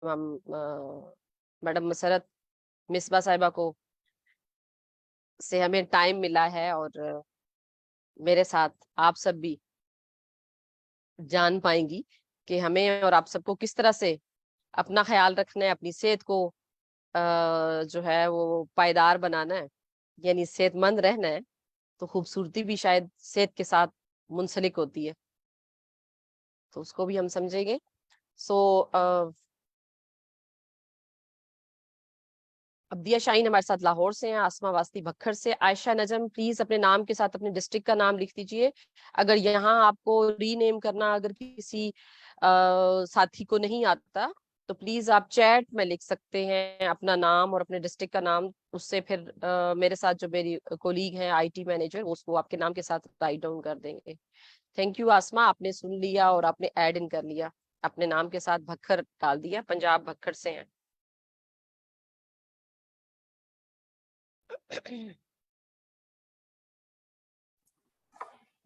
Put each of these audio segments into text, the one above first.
हम मैडम मसरत मिसबा साहिबा को से हमें टाइम मिला है, और मेरे साथ आप सब भी जान पाएंगी कि हमें और आप सबको किस तरह से अपना ख्याल रखना है, अपनी सेहत को जो है वो पायदार बनाना है, यानी सेहतमंद रहना है। तो खूबसूरती भी शायद सेहत के साथ मुंसलिक होती है, तो उसको भी हम समझेंगे। सो अब्दिया शाहीन हमारे साथ लाहौर से हैं, आसमा वास्ती भक्खर से। आयशा नजम प्लीज अपने नाम के साथ अपने डिस्ट्रिक्ट का नाम लिख दीजिए। अगर यहाँ आपको रीनेम करना अगर किसी साथी को नहीं आता, तो प्लीज आप चैट में लिख सकते हैं अपना नाम और अपने डिस्ट्रिक्ट का नाम। उससे फिर मेरे साथ जो मेरी कोलीग है आईटी मैनेजर, उसको आपके नाम के साथ राइट डाउन कर देंगे। थैंक यू आसमा, आपने सुन लिया और आपने ऐड इन कर लिया, अपने नाम के साथ भक्खर डाल दिया। पंजाब भक्खर से हैं।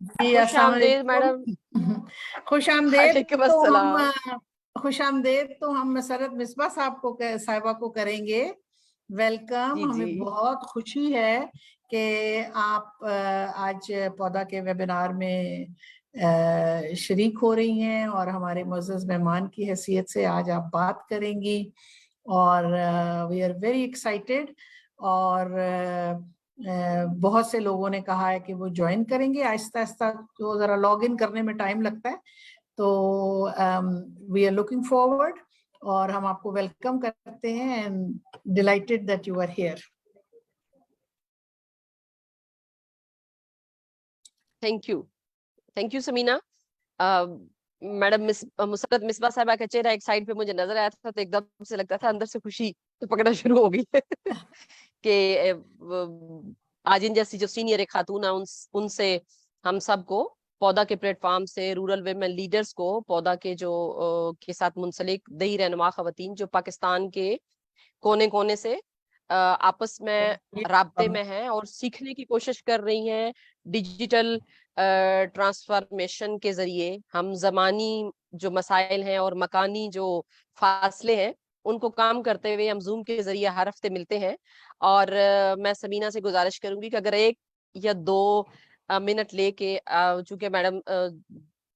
जी, खुश अस्सलाम आमदेद मैडम। वालेकुम। खुश आमदेद। वालेकुम तो अस्सलाम। खुश आमदेद तो हम मसरत मिसबा साहिबा को करेंगे वेलकम। जी जी हमें बहुत खुशी है कि आप आज पौधा के वेबिनार में शरीक हो रही हैं और हमारे मुअज़्ज़ज़ मेहमान की हैसियत से आज आप बात करेंगी, और वी आर वेरी एक्साइटेड। और बहुत से लोगों ने कहा है कि वो ज्वाइन करेंगे आहिस्ता आहिस्ता, तो जरा लॉग इन करने में टाइम लगता है। तो वी आर लुकिंग फॉरवर्ड, और हम आपको वेलकम करते हैं and delighted that you are here. Thank you Sameena. Madam Musarrat Misbah साहिबा का चेहरा एक साइड पे मुझे नजर आया था, तो एकदम से लगता था अंदर से खुशी तो पकड़ना शुरू हो गई कि आज इन जैसी जो सीनियर एक खातून है, उनसे हम सबको पौधा के प्लेटफॉर्म से रूरल वेमेन लीडर्स को पौधा के जो के साथ मुंसलिक दही रहनुमा खवातीन जो पाकिस्तान के कोने कोने से आपस में राब्ते में हैं और सीखने की कोशिश कर रही हैं। डिजिटल ट्रांसफॉर्मेशन के जरिए हम जमानी जो मसाइल हैं और मकानी जो फासले हैं, उनको काम करते हुए हम जूम के जरिए हर हफ्ते मिलते हैं। और मैं समीना से गुजारिश करूंगी कि अगर 1 या 2 मिनट लेके, चूंकि मैडम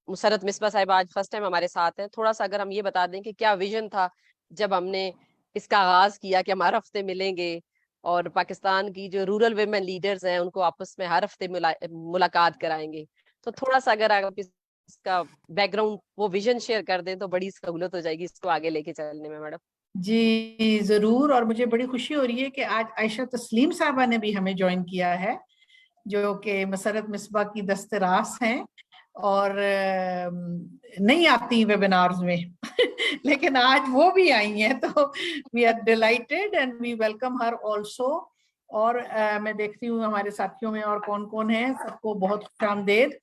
मुसरत मिसबा साहिब आज फर्स्ट टाइम हमारे साथ हैं, थोड़ा सा अगर हम ये बता दें कि क्या विजन था जब हमने इसका आगाज किया कि हम हर हफ्ते मिलेंगे और पाकिस्तान की जो रूरल वेमेन लीडर्स हैं उनको आपस में हर हफ्ते मुलाकात कराएंगे। तो थोड़ा सा अगर आप इसका बैकग्राउंड वो विजन शेयर कर दें तो बड़ी सहूलत हो जाएगी इसको आगे लेके चलने में मैडम। जी जरूर, और मुझे बड़ी खुशी हो रही है कि आज आयशा तस्लीम साहबा ने भी हमें ज्वाइन किया है, जो कि मसरत मिसबा की दस्तरास हैं और नहीं आती वेबिनार्स में लेकिन आज वो भी आई हैं, तो we are delighted and we welcome her also. और मैं देखती हूँ हमारे साथियों में और कौन कौन है, सबको बहुत खुशामदेद।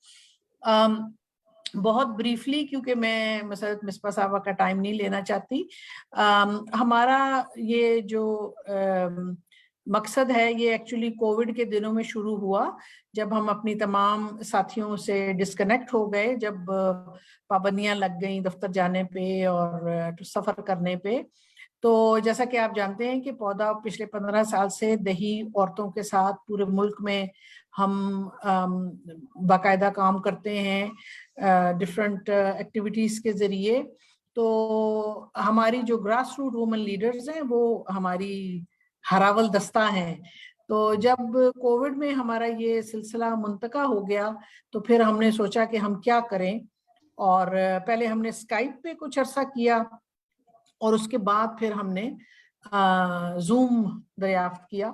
बहुत ब्रीफली, क्योंकि मैं मसरत मिसबा साहबा का टाइम नहीं लेना चाहती, हमारा ये जो मकसद है ये एक्चुअली कोविड के दिनों में शुरू हुआ, जब हम अपनी तमाम साथियों से डिस्कनेक्ट हो गए, जब पाबंदियां लग गई दफ्तर जाने पे और सफर करने पे। तो जैसा कि आप जानते हैं कि पौधा पिछले 15 साल से दही औरतों के साथ पूरे मुल्क में हम बाकायदा काम करते हैं डिफरेंट एक्टिविटीज के जरिए। तो हमारी जो ग्रास रूट वुमेन लीडर्स हैं वो हमारी हरावल दस्ता है। तो जब कोविड में हमारा ये सिलसिला मुंतका हो गया, तो फिर हमने सोचा कि हम क्या करें, और पहले हमने स्काइप पे कुछ अरसा किया, और उसके बाद फिर हमने जूम दरियाफ्त किया,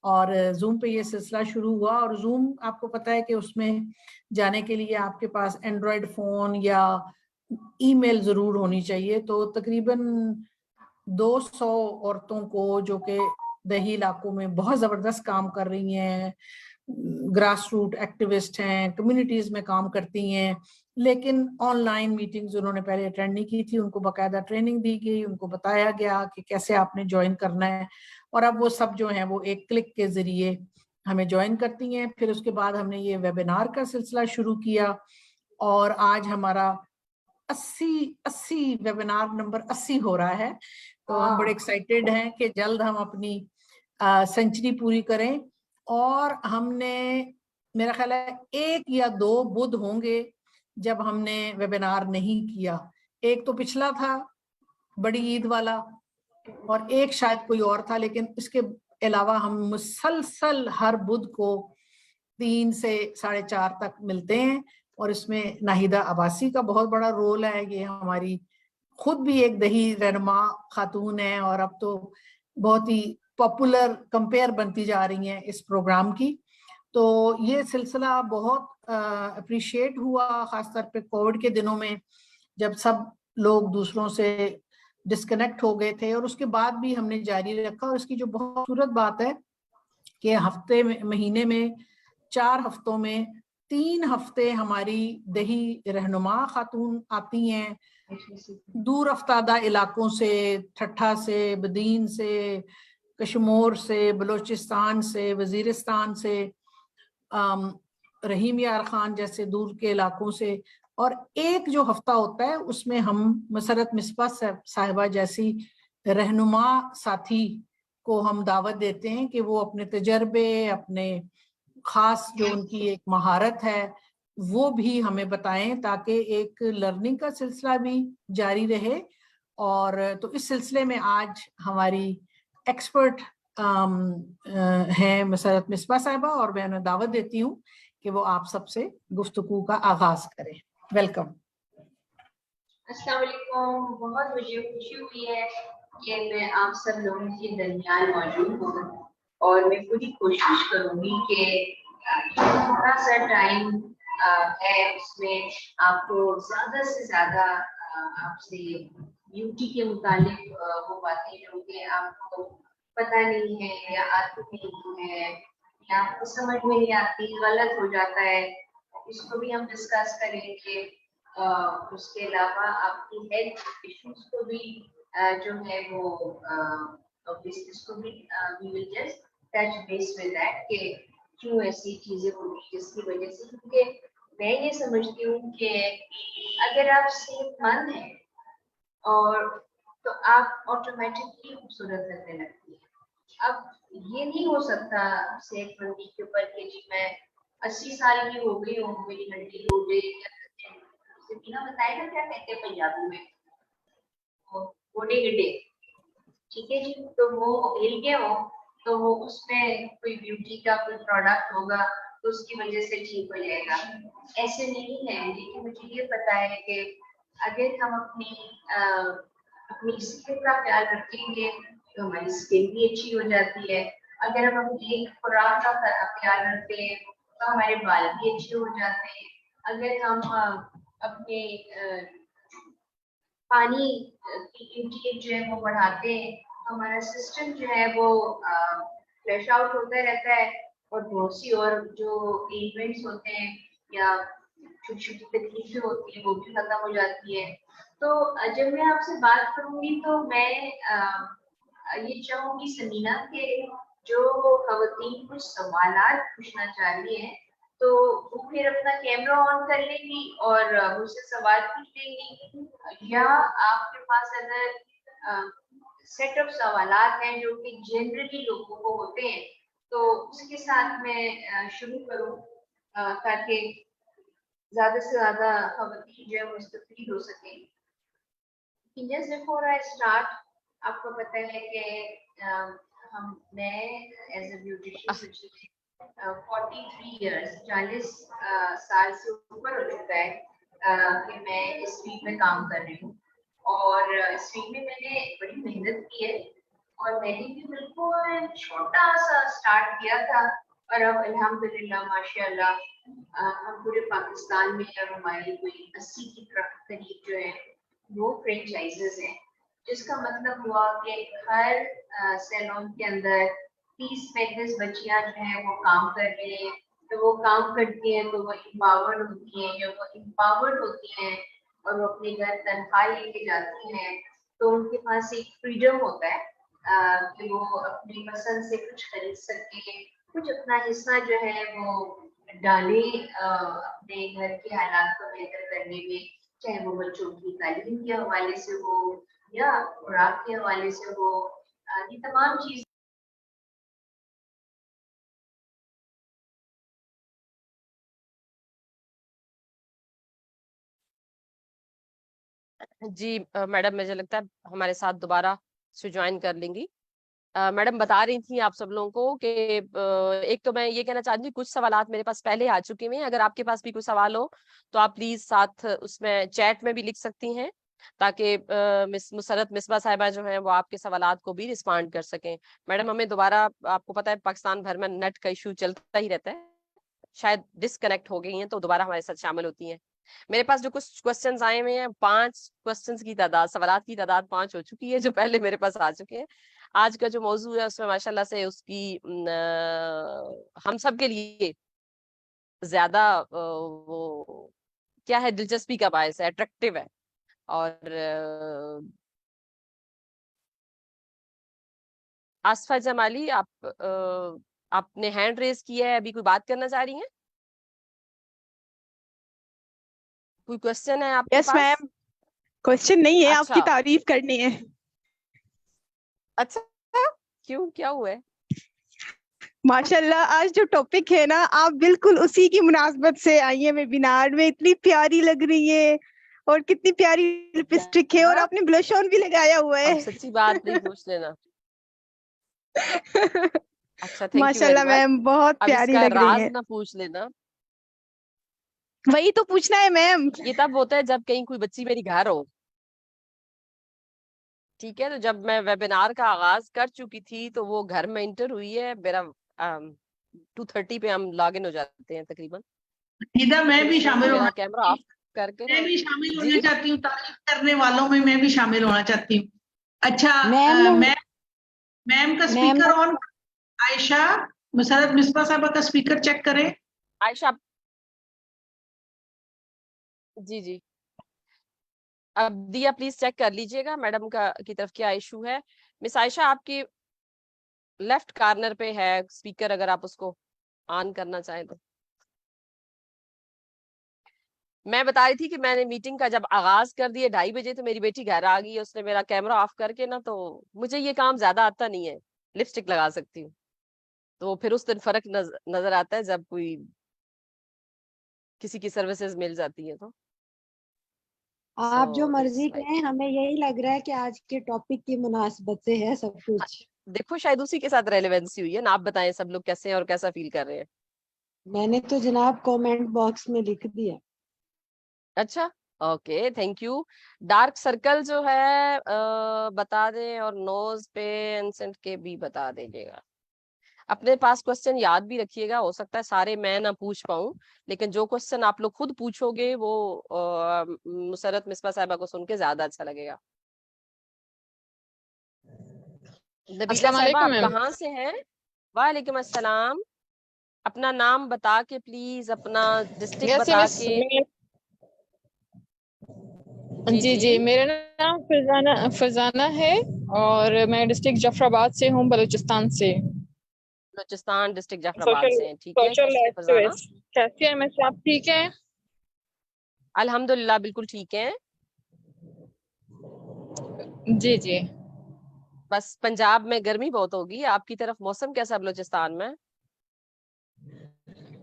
और जूम पे ये सिलसिला शुरू हुआ। और जूम आपको पता है कि उसमें जाने के लिए आपके पास एंड्रॉयड फोन या ईमेल जरूर होनी चाहिए। तो तकरीबन 200 औरतों को, जो कि दही इलाकों में बहुत जबरदस्त काम कर रही हैं, ग्रास रूट एक्टिविस्ट हैं, कम्युनिटीज में काम करती हैं, लेकिन ऑनलाइन मीटिंग्स उन्होंने पहले अटेंड नहीं की थी, उनको बाकायदा ट्रेनिंग दी गई, उनको बताया गया कि कैसे आपने ज्वाइन करना है, और अब वो सब जो है वो एक क्लिक के जरिए हमें ज्वाइन करती हैं। फिर उसके बाद हमने ये वेबिनार का सिलसिला शुरू किया, और आज हमारा 80 वेबिनार नंबर 80 हो रहा है। तो हम बड़े एक्साइटेड हैं कि जल्द हम अपनी सेंचुरी पूरी करें। और हमने, मेरा ख्याल है 1 या 2 बुध होंगे जब हमने वेबिनार नहीं किया। एक तो पिछला था बड़ी ईद वाला, और एक शायद कोई और था, लेकिन इसके अलावा हम मुसलसल हर बुध को 3 से 4:30 तक मिलते हैं। और इसमें नाहिदा अब्बासी का बहुत बड़ा रोल है। ये हमारी खुद भी एक दही रहनुमा खातून है, और अब तो बहुत ही पॉपुलर कंपेयर बनती जा रही हैं इस प्रोग्राम की। तो ये सिलसिला बहुत अप्रिशिएट हुआ, खासतौर पे कोविड के दिनों में जब सब लोग दूसरों से डिस्कनेक्ट हो गए थे। और उसके बाद भी हमने जारी रखा। और इसकी जो बहुत खूबसूरत बात है कि हफ्ते में, महीने में 4 हफ्तों में 3 हफ्ते हमारी दही रहनुमा खातून आती हैं दूर अफ्तादा इलाकों से, ठट्ठा से, बदीन से, कश्मीर से, बलूचिस्तान से, वजीरिस्तान से, रहीम यार खान जैसे दूर के इलाकों से। और एक जो हफ्ता होता है उसमें हम मसरत मिसबा साहिबा जैसी रहनुमा साथी को हम दावत देते हैं कि वो अपने तजर्बे, अपने खास जो उनकी एक महारत है वो भी हमें बताएं, ताकि एक लर्निंग का सिलसिला भी जारी रहे। और तो इस सिलसिले में आज हमारी एक्सपर्ट हैं मसरत मिसबा साहिबा, और मैं उन्हें दावत देती हूँ कि वो आप सबसे गुफ्तगू का आगाज करें। वेलकम। अस्सलाम वालेकुम। बहुत मुझे खुशी हुई है कि मैं आप सब लोगों के दरमियान मौजूद हूँ, और मैं पूरी कोशिश करूँगी कि थोड़ा सा टाइम है उसमें आपको ज़्यादा से ज़्यादा आपसे ब्यूटी के मुतालिक वो बातें जो कि आपको पता नहीं है या आती नहीं है या आपको समझ में नहीं आती, गलत हो जाता है, इसको भी हम डिस्कस करेंगे। उसके अलावा आपकी हेल्थ इश्यूज को भी जो है वो इसको भी we will just touch base with that कि क्यों ऐसी चीजें होती है, जिसकी वजह से, क्योंकि मैं ये समझती हूँ कि अगर आप सेहतमंद हैं और तो आप ऑटोमेटिकली खूबसूरत लगने लगती है। अब ये नहीं हो सकता सेहतमंदी के ऊपर कि जी मैं 80 साल की हो गई हूँ, मेरी हड्डी हो गई, बिना बताए ना क्या कहते हैं पंजाबी में, गोडे गड्ढे, ठीक है जी, तो वो हिल गया हो तो वो उसमें कोई ब्यूटी का कोई प्रोडक्ट होगा तो उसकी वजह से ठीक हो जाएगा। ऐसे नहीं है, लेकिन मुझे ये पता है कि अगर हम अपनी स्किन का ख्याल रखेंगे तो हमारी स्किन भी अच्छी हो जाती है। अगर हम अपनी खुराक का ख्याल रखें तो हमारे बाल भी अच्छे हो जाते हैं। अगर हम अपने पानी की इंटेक जो है वो बढ़ाते हैं, हमारा सिस्टम जो है वो फ्लैश आउट होता रहता है, और बहुत सी और जो इवेंट्स होते हैं या छोटी छोटी तकलीफें होती है वो भी खत्म हो जाती है। तो जब मैं आपसे बात करूंगी तो मैं ये चाहूंगी समीना के जो खवातीन कुछ सवालात पूछना चाह रही है तो वो फिर अपना कैमरा ऑन कर लेंगी और मुझसे सवाल पूछ लेंगी, या आपके पास अगर सेट ऑफ सवालात हैं जो कि जनरली लोगों को होते हैं तो उसके साथ मैं शुरू करूं ताकि ज्यादा से ज्यादा खवातीन जो है मुस्तफीद हो सके। जस्ट बिफोर आई स्टार्ट, आपको पता है कि मैं एज अ ब्यूटिशियन 43 इयर्स 40 साल से ऊपर हो चुका है कि मैं इस फील्ड में काम कर रही हूँ, और इस फील्ड में मैंने बड़ी मेहनत की है, और मैंने भी बिल्कुल छोटा सा स्टार्ट किया था, और अब अल्हम्दुलिल्लाह माशाल्लाह हम पूरे पाकिस्तान में और हमारी कोई 80 के करीब जो है वो फ्रेंचाइजेस हैं, जिसका मतलब हुआ कि हर सैलून के अंदर 30-35 बच्चियां जो है वो काम कर रही हैं। तो वो काम करती हैं तो वो एम्पावर्ड होती हैं, जब वो एम्पावर्ड होती हैं और वो अपने घर तनख्वाह लेके जाती हैं तो उनके पास एक फ्रीडम होता है कि वो अपनी पसंद से कुछ खरीद सके, कुछ अपना हिस्सा जो है वो डाले अपने घर के हालात को बेहतर करने में, चाहे वो बच्चों की तालीम के हवाले से हो या खुराक के हवाले से हो, ये तमाम चीज जी मैडम, मुझे लगता है हमारे साथ दोबारा से ज्वाइन कर लेंगी। मैडम बता रही थी आप सब लोगों को कि एक तो मैं ये कहना चाहती हूँ, कुछ सवालात मेरे पास पहले आ चुके हैं। अगर आपके पास भी कोई सवाल हो तो आप प्लीज साथ उसमें चैट में भी लिख सकती हैं, ताकि मिस मुसरत मिसबा साहिबा जो है वो आपके सवालात को भी रिस्पॉन्ड कर सकें। मैडम, हमें दोबारा, आपको पता है पाकिस्तान भर में नेट का इशू चलता ही रहता है, शायद डिस्कनेक्ट हो गई हैं तो दोबारा हमारे साथ शामिल होती हैं। मेरे पास जो कुछ क्वेश्चंस आए हुए हैं, 5 क्वेश्चंस की तादाद, सवालात की तादाद 5 हो चुकी है जो पहले मेरे पास आ चुके हैं। आज का जो मौजू है उसमें माशाल्लाह से उसकी हम सब के लिए ज्यादा वो क्या है, दिलचस्पी का बायस है, अट्रैक्टिव है। और आसफा जमाली, आपने हैंड रेज किया है, अभी कोई बात करना चाह रही हैं? कोई क्वेश्चन है आपके यस पास? मैम, क्वेश्चन नहीं है, आपकी अच्छा तारीफ करनी है। अच्छा, क्यों, क्या हुआ है? माशाल्लाह, आज जो टॉपिक है ना, आप बिल्कुल उसी की मुनासबत से आई है वेबिनार में। इतनी प्यारी लग रही है और कितनी प्यारी लिपस्टिक है, और आपने ब्लश ऑन भी लगाया हुआ अब है। सच्ची बात नहीं पूछ लेना। अच्छा, थैंक यू वेरी माशाल्लाह मच। मैम, बहुत अब प्यारी इसका लग रही राज है। ना पूछ लेना। वही तो पूछना है मैम। ये तब होता है जब कहीं कोई बच्ची मेरी घर हो। ठीक है, तो जब मैं वेबिनार का आगाज कर चुकी थी तो वो घर में इंटर हुई है मेरा। 2:30 पे हम लॉग इन हो जाते हैं तकरीबन। सीधा मैं फिर भी उस वक्त शामिल मेरा होना कैमरा चाहती ऑफ करके हूँ, मैं ना। भी शामिल होना जी चाहती हूँ, तारीफ करने वालों में मैं भी शामिल होना चाहती हूँ। अच्छा, मैम मैम का ma'am speaker on. Ayesha, Musarrat Misbah साहबा का स्पीकर चेक करें। आयशा, जी जी, अब दिया प्लीज चेक कर लीजिएगा मैडम का की तरफ क्या इशू है। मिस आयशा, आपकी लेफ्ट कॉर्नर पे है स्पीकर, अगर आप उसको ऑन करना चाहें तो। मैं बता रही थी कि मैंने मीटिंग का जब आगाज कर दिया 2:30 बजे, तो मेरी बेटी घर आ गई, उसने मेरा कैमरा ऑफ करके ना, तो मुझे ये काम ज्यादा आता नहीं है, लिपस्टिक लगा सकती हूँ, तो फिर उस दिन फर्क नजर आता है जब कोई किसी की सर्विसेज मिल जाती है तो। आप जो इट्स मर्जी लाइक, कहें, हमें यही लग रहा है कि आज के टॉपिक की मुनासबत से है सब कुछ। देखो शायद उसी के साथ रेलेवेंसी हुई है ना। आप बताएं सब लोग कैसे हैं और कैसा फील कर रहे हैं? मैंने तो जनाब कमेंट बॉक्स में लिख दिया। अच्छा, okay, thank you. Dark circle जो है बता दें, और नोज पे एंसेंट के भी बता दीजिएगा। अपने पास क्वेश्चन याद भी रखिएगा, हो सकता है सारे मैं ना पूछ पाऊं, लेकिन जो क्वेश्चन आप लोग खुद पूछोगे वो मुसरत मिसबा साहिबा को सुन के ज्यादा अच्छा लगेगा। नबीला अस्सलाम साहिबा, वालेकुम आप मैम। कहाँ से हैं? वालेकुम अस्सलाम। अपना नाम बता के प्लीज, अपना डिस्ट्रिक्ट यस बता मिस के। जी जी जी, जी, मेरा नाम फरजाना फरजाना है और मैं डिस्ट्रिक्ट जफराबाद से हूँ, बलूचिस्तान से। बलूचिस्तान डिस्ट्रिक्ट जाफराबाद सोशल से हैं, ठीक है। सोशल कैसे हैं फरजाना? एक्टिविस्ट। कैसी हैं मिस, आप ठीक हैं? अल्हम्दुलिल्लाह बिल्कुल ठीक है। जी जी, बस पंजाब में गर्मी बहुत होगी, आपकी तरफ मौसम कैसा है बलूचिस्तान में?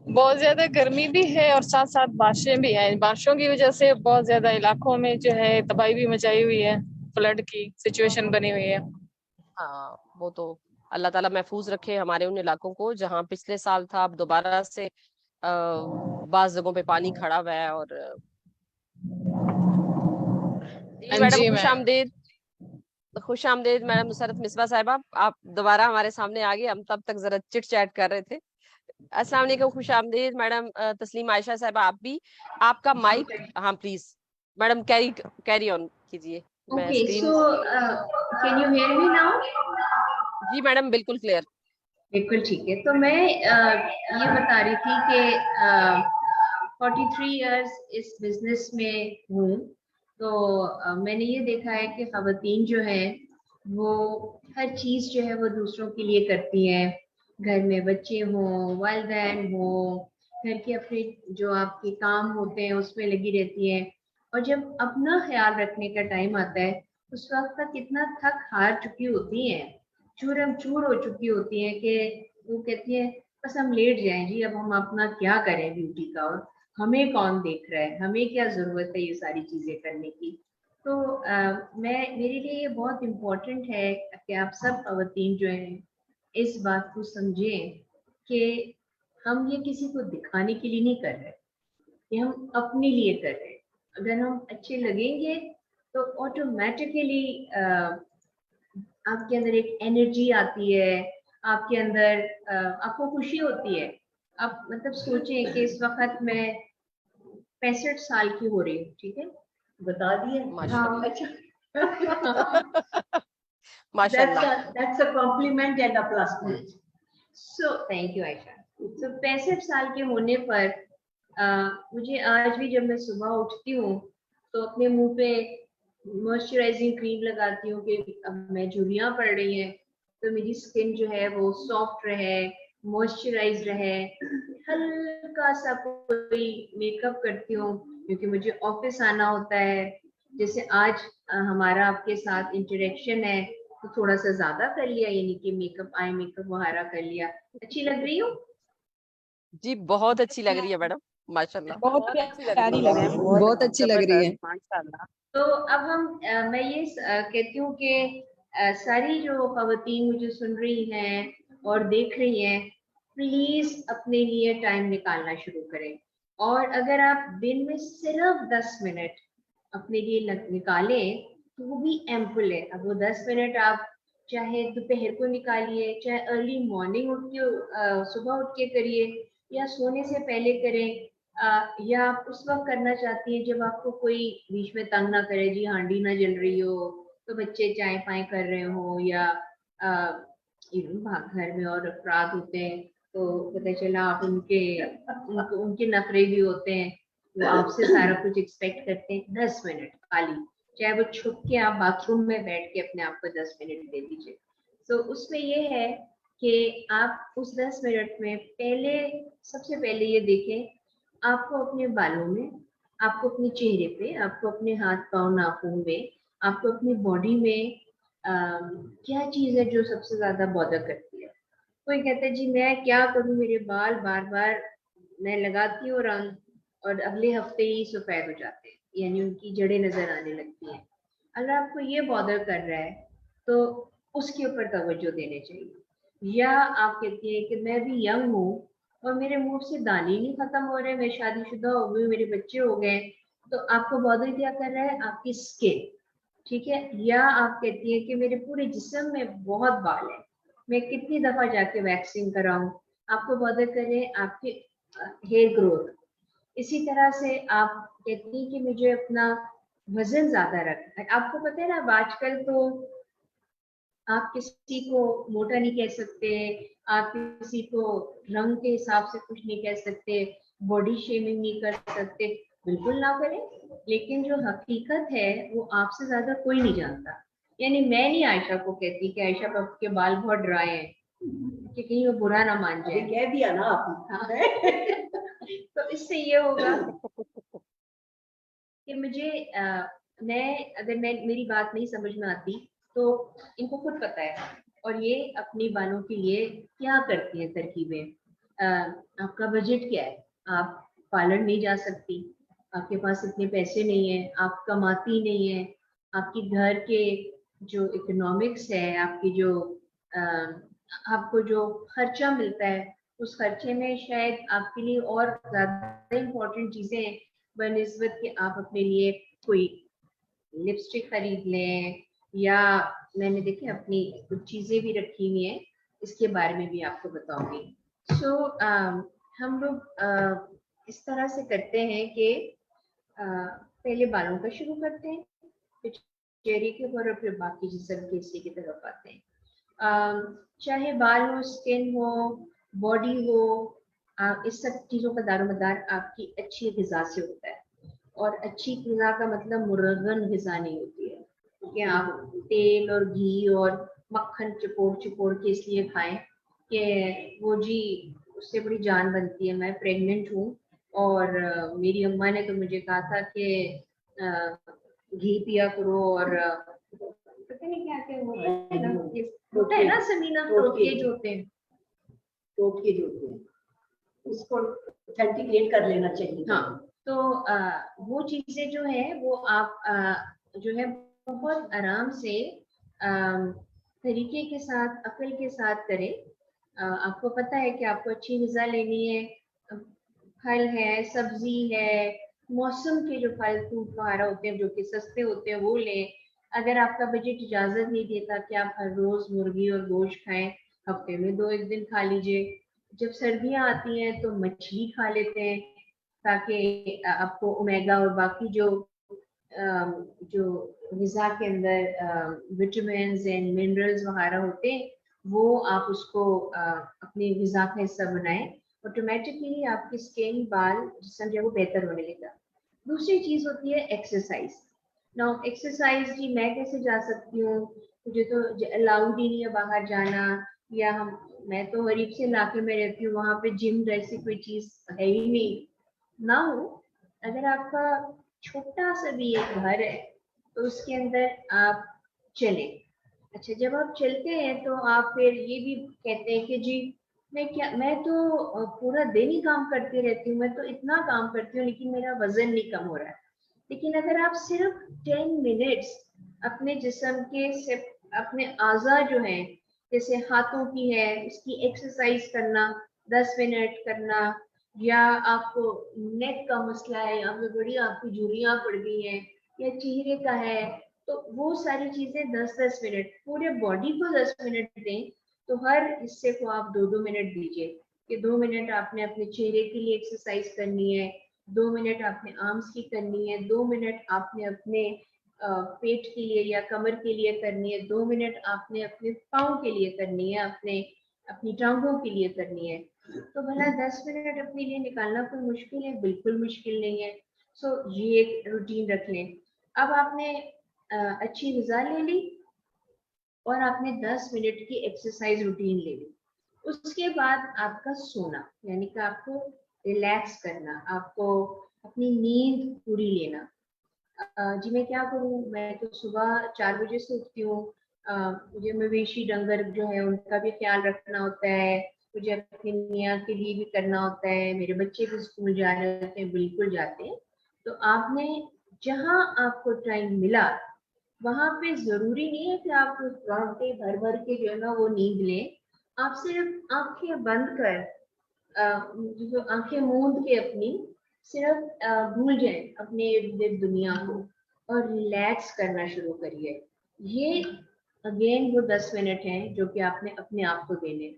बहुत ज्यादा गर्मी भी है और साथ साथ बारिशें भी हैं। बारिशों की वजह से बहुत ज्यादा इलाकों में जो है तबाही भी मचाई हुई है, फ्लड की सिचुएशन बनी हुई है। हाँ, वो तो अल्लाह ताला महफूज रखे हमारे उन इलाकों को जहाँ पिछले साल था, अब दोबारा से बाज जगहों पे पानी खड़ा हुआ है। और जी मैडम, जी खुश मैम। आमदेद। खुश आमदेद मैडम मुसरत मिसबा साहिबा, आप दोबारा हमारे सामने आ गए, हम तब तक जरा चिट चैट कर रहे थे। अस्सलाम वालेकुम, खुश आमदेद मैडम तस्लीम आयशा साहिबा, आप भी। आपका माइक, हाँ please madam carry carry on कीजिए। मैं Okay, screen, so can you hear me now? जी मैडम बिल्कुल क्लियर। बिल्कुल ठीक है। तो मैं ये बता रही थी कि 43 इयर्स इस बिजनेस में हूँ। तो मैंने ये देखा है कि खवातीन जो हैं वो हर चीज़ जो है वो दूसरों के लिए करती हैं। घर में बच्चे हों, वालिदैन हों, घर के अपने जो आपके काम होते हैं उसमें लगी रहती हैं। और जब अपना ख्याल रखने का टाइम आता है उस वक्त तक इतना थक हार चुकी होती हैं, चूरम चूर हो चुकी होती हैं कि वो कहती है बस हम लेट जाएं जी, अब हम अपना क्या करें ब्यूटी का, और हमें कौन देख रहा है, हमें क्या जरूरत है ये सारी चीजें करने की। तो मेरे लिए ये बहुत इम्पोर्टेंट है कि आप सब खवातीन जो हैं इस बात को समझें कि हम ये किसी को दिखाने के लिए नहीं कर रहे, ये हम अपने लिए कर रहे हैं। अगर हम अच्छे लगेंगे तो ऑटोमेटिकली आपके अंदर एक एनर्जी आती है, आपके अंदर आपको खुशी होती है। आप मतलब सोचें कि इस वक्त मैं 65 साल की हो रही हूँ, ठीक है, बता दिए माशाल्लाह। अच्छा माशाल्लाह। that's a compliment and a plus point. So thank you Ayesha. तो 65 साल के होने पर मुझे आज भी जब मैं सुबह उठती हूँ तो अपने मुंह पे मॉइस्चराइजिंग क्रीम लगाती हूँ कि अब मैं झुर्रियाँ पड़ रही हैं तो मेरी स्किन जो है वो सॉफ्ट रहे, मॉइस्चराइज रहे। हल्का सा कोई मेकअप करती हूँ क्योंकि मुझे ऑफिस आना होता है। जैसे आज हमारा आपके साथ इंटरेक्शन है तो थोड़ा सा ज्यादा कर लिया, यानी कि मेकअप आई मेकअप वगैरह कर लिया। अच्छी लग रही हूँ जी बहुत अच्छी लग रही है मैडम, माशाल्लाह। बहुत अच्छी लग प्यारी रही है लग रही मैम, है। बहुत अच्छी लग रही है। जबरदस्त, माशाल्लाह। तो अब हम मैं ये कहती हूँ कि सारी जो खवातीन मुझे सुन रही हैं और देख रही हैं, प्लीज अपने लिए टाइम निकालना शुरू करें। और अगर आप दिन में सिर्फ 10 मिनट अपने लिए निकालें तो वो भी एम्पल है। अब वो 10 मिनट आप चाहे दोपहर को निकालिए, चाहे अर्ली मॉर्निंग उठ के सुबह उठ के करिए, या सोने से पहले करें, या आप उस वक्त करना चाहती हैं जब आपको कोई बीच में तंग ना करे, जी हांडी ना जल रही हो तो बच्चे चाय पाए कर रहे हो, या घर में और अफराद होते हैं तो पता चला आप उनके नखरे भी होते हैं, वो आपसे सारा कुछ एक्सपेक्ट करते हैं। 10 मिनट खाली, चाहे वो छुप के आप बाथरूम में बैठ के अपने आप को 10 मिनट दे दीजिए। तो उसमें ये है कि आप उस 10 मिनट में सबसे पहले ये देखें आपको अपने बालों में, आपको अपने चेहरे पे, आपको अपने हाथ पांव नाखून में, आपको अपनी बॉडी में क्या चीज है जो सबसे ज्यादा बॉदर करती है। कोई कहता है जी मैं क्या करूं, मेरे बाल बार बार मैं लगाती हूँ रंग और अगले हफ्ते ही सफेद हो जाते हैं, यानी उनकी जड़ें नजर आने लगती हैं। अगर आपको ये बॉदर कर रहा है तो उसके ऊपर तवज्जो देने चाहिए। या आप कहती हैं कि मैं भी यंग हूँ और मेरे मुंह से दाने नहीं खत्म हो रहे, मैं शादीशुदा हो गई, मेरे बच्चे हो गए, तो आपको बॉदर क्या कर रहा है, आपकी स्किन, ठीक है। या आप कहती हैं कि मेरे पूरे जिस्म में बहुत बाल है, मैं कितनी दफा जाके वैक्सिंग कराऊं, आपको बॉदर करे आपके हेयर ग्रोथ। इसी तरह से आप कहती हैं कि मुझे अपना वजन ज्यादा रखना है। आपको पता है ना अब आजकल तो आप किसी को मोटा नहीं कह सकते, आप किसी को रंग के हिसाब से कुछ नहीं कह सकते, बॉडी शेमिंग नहीं कर सकते, बिल्कुल ना करें। लेकिन जो हकीकत है वो आपसे ज्यादा कोई नहीं जानता। यानी मैं नहीं आयशा को कहती कि आयशा आपके बाल बहुत ड्राई हैं कि कहीं वो बुरा ना मान जाए, कह दिया ना आपने। तो इससे ये होगा कि मुझे मेरी बात नहीं समझ में आती तो इनको खुद पता है और ये अपनी बालों के लिए क्या करती हैं तरकीबें। आपका बजट क्या है, आप पार्लर नहीं जा सकती, आपके पास इतने पैसे नहीं है, आप कमाती नहीं है, आपकी घर के जो इकोनॉमिक्स है, आपकी जो आपको जो खर्चा मिलता है उस खर्चे में शायद आपके लिए और ज्यादा इम्पोर्टेंट चीजें हैं बनिस्बत कि आप अपने लिए कोई लिपस्टिक खरीद लें, या मैंने देखे अपनी कुछ चीजें भी रखी हुई हैं, इसके बारे में भी आपको बताऊंगी। हम लोग इस तरह से करते हैं कि पहले बालों का शुरू करते हैं, फिर चेहरे के ऊपर और फिर बाकी जिस्म के हिस्से की तरफ आते हैं। चाहे बाल हो, स्किन हो, बॉडी हो, इस सब चीजों का दारोमदार आपकी अच्छी ग़िज़ा से होता है। और अच्छी ग़िज़ा का मतलब मुर्गन ग़िज़ा नहीं होती है, क्योंकि आप तेल और घी और मक्खन चिपोड़ के इसलिए खाएं कि वो जी उससे बड़ी जान बनती है। मैं प्रेग्नेंट हूँ और मेरी अम्मा ने तो मुझे कहा था कि घी पिया करो और पता नहीं क्या क्या होता है ना समीना, टोटके जो होते हैं, टोटके जो होते हैं उसको ऑथेंटिकेट कर लेना चाहिए। हाँ, तो वो चीजें जो है वो आप जो है बहुत आराम से तरीके के साथ, अकल के साथ करें। आपको पता है कि आपको अच्छी ग़िज़ा लेनी है, फल है, सब्जी है, मौसम के जो फल फ्रूट वगैरह होते हैं जो कि सस्ते होते हैं वो लें। अगर आपका बजट इजाजत नहीं देता कि आप हर रोज मुर्गी और गोश्त खाएं, हफ्ते में 2-1 दिन खा लीजिए। जब सर्दियां आती हैं तो मछली खा लेते हैं ताकि आपको ओमेगा और बाकी जो ग़िज़ा के अंदर विटामिन एंड मिनरल्स वगैरह होते हैं वो आप उसको अपनी ग़िज़ा का हिस्सा बनाएं। ऑटोमेटिकली आपकी स्किन, बाल, जिस्म जो है वो बेहतर होने लगेगा। दूसरी चीज होती है एक्सरसाइज। नाउ एक्सरसाइज जी मैं कैसे जा सकती हूँ, मुझे तो अलाउड ही नहीं है बाहर जाना, या मैं तो गरीब से इलाके में रहती हूँ, वहां पे जिम जैसी कोई चीज है ही नहीं ना हो। अगर आपका छोटा सा भी एक घर है तो उसके अंदर आप चलें। अच्छा, जब आप चलते हैं तो आप फिर ये भी कहते हैं कि जी मैं तो पूरा दिन ही काम करती रहती हूँ, मैं तो इतना काम करती हूँ लेकिन मेरा वजन नहीं कम हो रहा है। लेकिन अगर आप सिर्फ 10 मिनट्स अपने जिस्म के से अपने आज़ा जो हैं, जैसे हाथों की है उसकी एक्सरसाइज करना, 10 मिनट करना, या आपको नेक का मसला है, यहाँ पे बड़ी आपकी झुर्रियाँ पड़ गई हैं, या चेहरे का है, तो वो सारी चीजें 10-10 मिनट, पूरे बॉडी को 10 मिनट दें तो हर हिस्से को आप 2-2 मिनट दीजिए कि 2 मिनट आपने अपने चेहरे के लिए एक्सरसाइज करनी है, 2 मिनट आपने आर्म्स की करनी है, 2 मिनट आपने अपने पेट के लिए या कमर के लिए करनी है, 2 मिनट आपने अपने पाँव के लिए करनी है, अपनी टांगों के लिए करनी है। तो भला 10 मिनट अपने लिए निकालना कोई मुश्किल है? बिल्कुल मुश्किल नहीं है। सो ये एक रूटीन रख लें। अब आपने अच्छी ग़िज़ा ले ली और आपने 10 मिनट की एक्सरसाइज रूटीन ले ली। उसके बाद आपका सोना, यानी कि आपको रिलैक्स करना, आपको अपनी नींद पूरी लेना। जी मैं क्या करूँ, मैं तो सुबह 4 बजे से उठती हूँ। मुझे मवेशी डंगर जो है उनका भी ख्याल रखना होता है, मुझे अपनी मियाँ के लिए भी करना होता है, मेरे बच्चे भी स्कूल जा रहे होते हैं, बिल्कुल जाते हैं। तो आपने जहाँ आपको टाइम मिला वहां पे जरूरी नहीं है कि आप घंटे भर भर के जो है ना वो नींद लें। आप सिर्फ आंखें बंद कर जो आंखें मूंद के अपनी सिर्फ भूल जाएं अपने इर्द गिर्द दुनिया को और रिलैक्स करना शुरू करिए। ये अगेन वो 10 मिनट हैं जो कि आपने अपने आप को देने।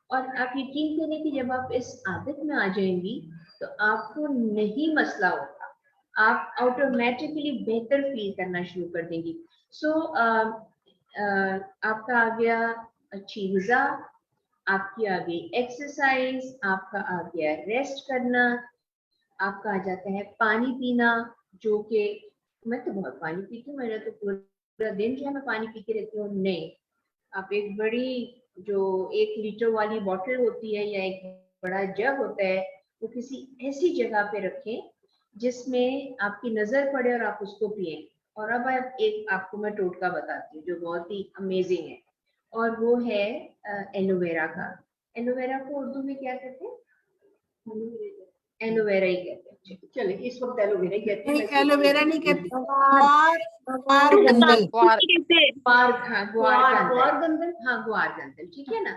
और आप यकीन करें कि जब आप इस आदत में आ जाएंगी तो आपको नहीं मसला होगा, आप ऑटोमेटिकली बेहतर फील करना शुरू कर देंगी। सो आपका आ गया अच्छी ग़िज़ा, आपकी आ गई एक्सरसाइज, आपका आ गया रेस्ट करना, आपका आ जाता है पानी पीना, जो कि मैं तो बहुत पानी पीती हूँ, मेरा तो पूरा दिन जो है मैं पानी पीती रहती हूँ। नहीं, आप एक बड़ी जो 1 लीटर वाली बॉटल होती है या एक बड़ा जग होता है वो किसी ऐसी जगह पे रखें जिसमें आपकी नजर पड़े और आप उसको पिए। और अब आपको मैं टोटका बताती हूँ जो बहुत ही अमेजिंग है, और वो है एलोवेरा का। एलोवेरा को उर्दू में क्या कहते हैं? एलोवेरा ही कहते हैं। चले इस वक्त एलोवेरा ही कहते हैं। एलोवेरा नहीं कहते, ग्वार गंदल। ग्वार गंदल, हाँ ग्वार गंदल, ठीक है ना।